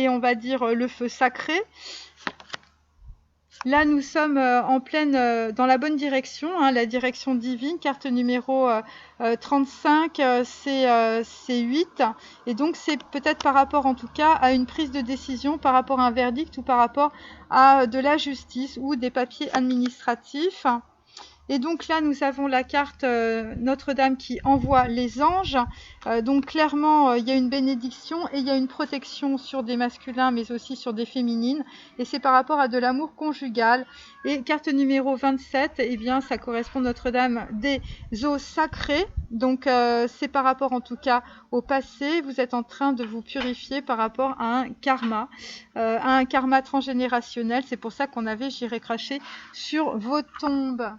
on va dire le feu sacré. Là, nous sommes en pleine dans la bonne direction, hein, la direction divine. Carte numéro 35, c'est 8. Et donc, c'est peut-être par rapport, en tout cas, à une prise de décision, par rapport à un verdict ou par rapport à de la justice ou des papiers administratifs. Et donc là, nous avons la carte Notre-Dame qui envoie les anges. Donc clairement, il y a une bénédiction et il y a une protection sur des masculins, mais aussi sur des féminines. Et c'est par rapport à de l'amour conjugal. Et carte numéro 27, eh bien, ça correspond Notre-Dame des eaux sacrées. Donc c'est par rapport en tout cas au passé. Vous êtes en train de vous purifier par rapport à un karma transgénérationnel. C'est pour ça qu'on avait j'irai cracher sur vos tombes.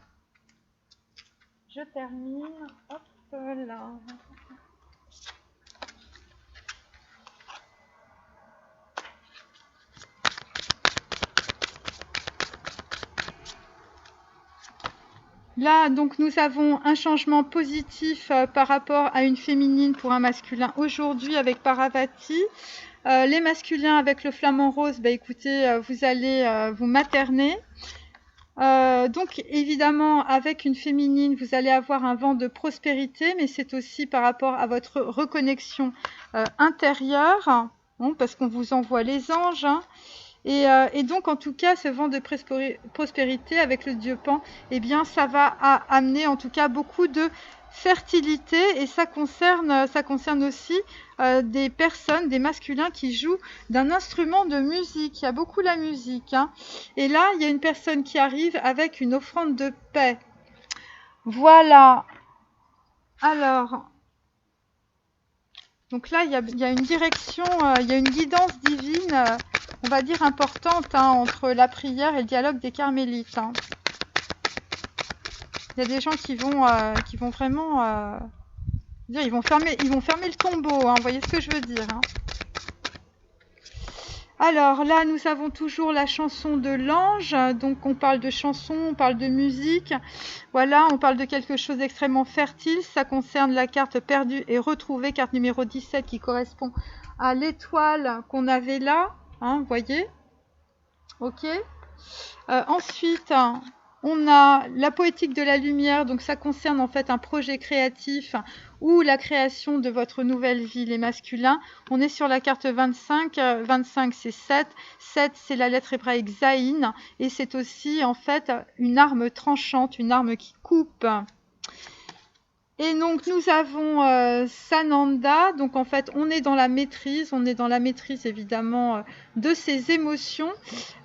Je termine, hop là. Là, donc, nous avons un changement positif par rapport à une féminine pour un masculin aujourd'hui avec Parvati. Les masculins avec le flamant rose, bah, écoutez, vous allez vous materner. Donc évidemment avec une féminine vous allez avoir un vent de prospérité, mais c'est aussi par rapport à votre reconnexion intérieure, bon, parce qu'on vous envoie les anges, hein. Et donc en tout cas ce vent de prospérité avec le dieu Pan, eh bien ça va amener en tout cas beaucoup de fertilité, et ça concerne aussi des personnes, des masculins qui jouent d'un instrument de musique. Il y a beaucoup la musique, hein. Et là, il y a une personne qui arrive avec une offrande de paix. Voilà. Alors, donc là, il y a une direction, il y a une guidance divine, on va dire importante, hein, entre la prière et le dialogue des carmélites, hein. Il y a des gens qui vont vraiment dire, ils vont fermer le tombeau, hein, vous voyez ce que je veux dire, hein. Alors là, nous avons toujours la chanson de l'ange. Donc on parle de chanson, on parle de musique. Voilà, on parle de quelque chose d'extrêmement fertile. Ça concerne la carte perdue et retrouvée, carte numéro 17 qui correspond à l'étoile qu'on avait là, hein, vous voyez. Ok. Ensuite, on a la poétique de la lumière, donc ça concerne en fait un projet créatif ou la création de votre nouvelle vie, les masculins. On est sur la carte 25, 25 c'est 7, 7 c'est la lettre hébraïque Zaïn, et c'est aussi en fait une arme tranchante, une arme qui coupe. Et donc nous avons Sananda, donc en fait on est dans la maîtrise évidemment de ses émotions.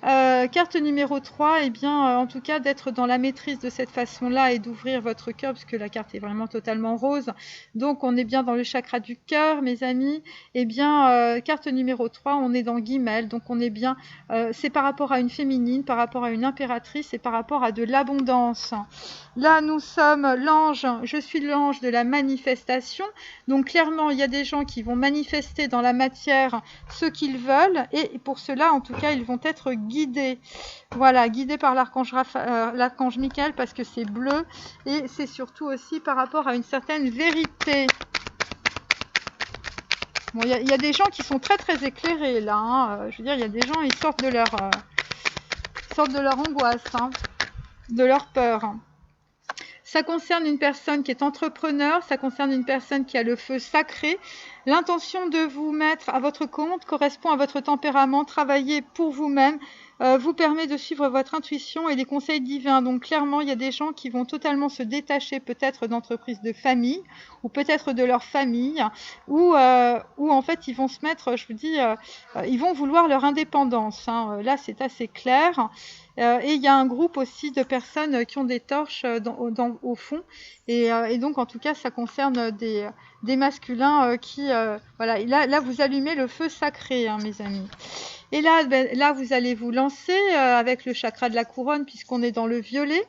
Carte numéro 3, eh bien en tout cas d'être dans la maîtrise de cette façon-là et d'ouvrir votre cœur, parce que la carte est vraiment totalement rose. Donc on est bien dans le chakra du cœur, mes amis. Eh bien carte numéro 3, on est dans Guimel, donc on est bien, c'est par rapport à une féminine, par rapport à une impératrice et par rapport à de l'abondance. Là nous sommes l'ange, je suis l'ange de la manifestation. Donc clairement, il y a des gens qui vont manifester dans la matière ce qu'ils veulent, et pour cela, en tout cas, ils vont être guidés. Voilà, guidés par l'archange Michael, parce que c'est bleu, et c'est surtout aussi par rapport à une certaine vérité. Bon, il y a des gens qui sont très très éclairés là, hein. Je veux dire, il y a des gens, ils sortent de leur angoisse, hein, de leur peur. Ça concerne une personne qui est entrepreneur, ça concerne une personne qui a le feu sacré. L'intention de vous mettre à votre compte correspond à votre tempérament. Travailler pour vous-même vous permet de suivre votre intuition et les conseils divins. Donc clairement, il y a des gens qui vont totalement se détacher peut-être d'entreprises de famille ou peut-être de leur famille ou en fait ils vont se mettre, je vous dis, ils vont vouloir leur indépendance. Hein. Là, c'est assez clair. Et il y a un groupe aussi de personnes qui ont des torches au fond. Et donc, en tout cas, ça concerne des masculins qui... voilà, et là, vous allumez le feu sacré, hein, mes amis. Et là, là, vous allez vous lancer avec le chakra de la couronne, puisqu'on est dans le violet.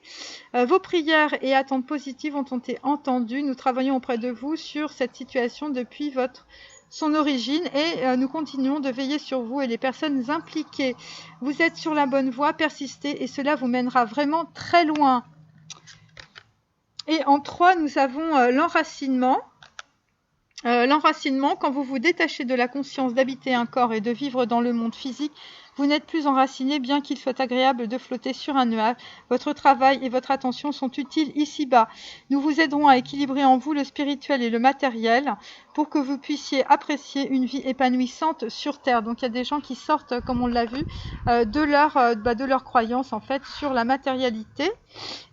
Vos prières et attentes positives ont été entendues. Nous travaillons auprès de vous sur cette situation depuis son origine et nous continuons de veiller sur vous et les personnes impliquées. Vous êtes sur la bonne voie, persistez et cela vous mènera vraiment très loin. Et en 3, nous avons l'enracinement. L'enracinement, quand vous vous détachez de la conscience d'habiter un corps et de vivre dans le monde physique, vous n'êtes plus enraciné, bien qu'il soit agréable de flotter sur un nuage. Votre travail et votre attention sont utiles ici-bas. Nous vous aiderons à équilibrer en vous le spirituel et le matériel pour que vous puissiez apprécier une vie épanouissante sur Terre. Donc il y a des gens qui sortent, comme on l'a vu, de leur croyance en fait sur la matérialité.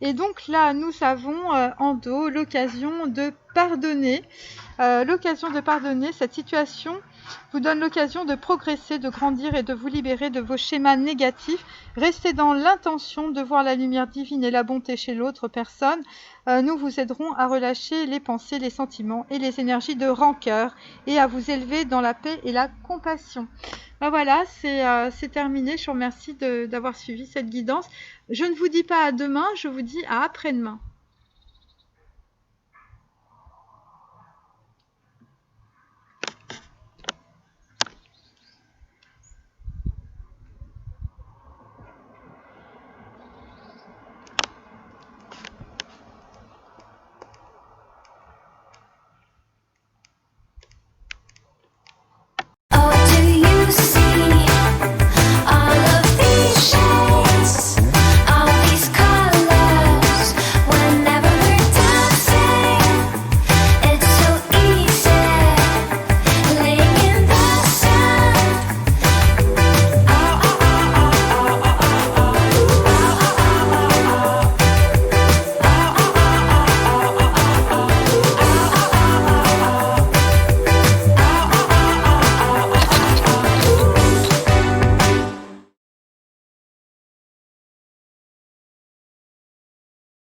Et donc là, nous avons en dos l'occasion de pardonner. L'occasion de pardonner, cette situation vous donne l'occasion de progresser, de grandir et de vous libérer de vos schémas négatifs. Restez dans l'intention de voir la lumière divine et la bonté chez l'autre personne. Nous vous aiderons à relâcher les pensées, les sentiments et les énergies de rancœur et à vous élever dans la paix et la compassion. Ben voilà, c'est terminé. Je vous remercie d'avoir suivi cette guidance. Je ne vous dis pas à demain, je vous dis à après-demain.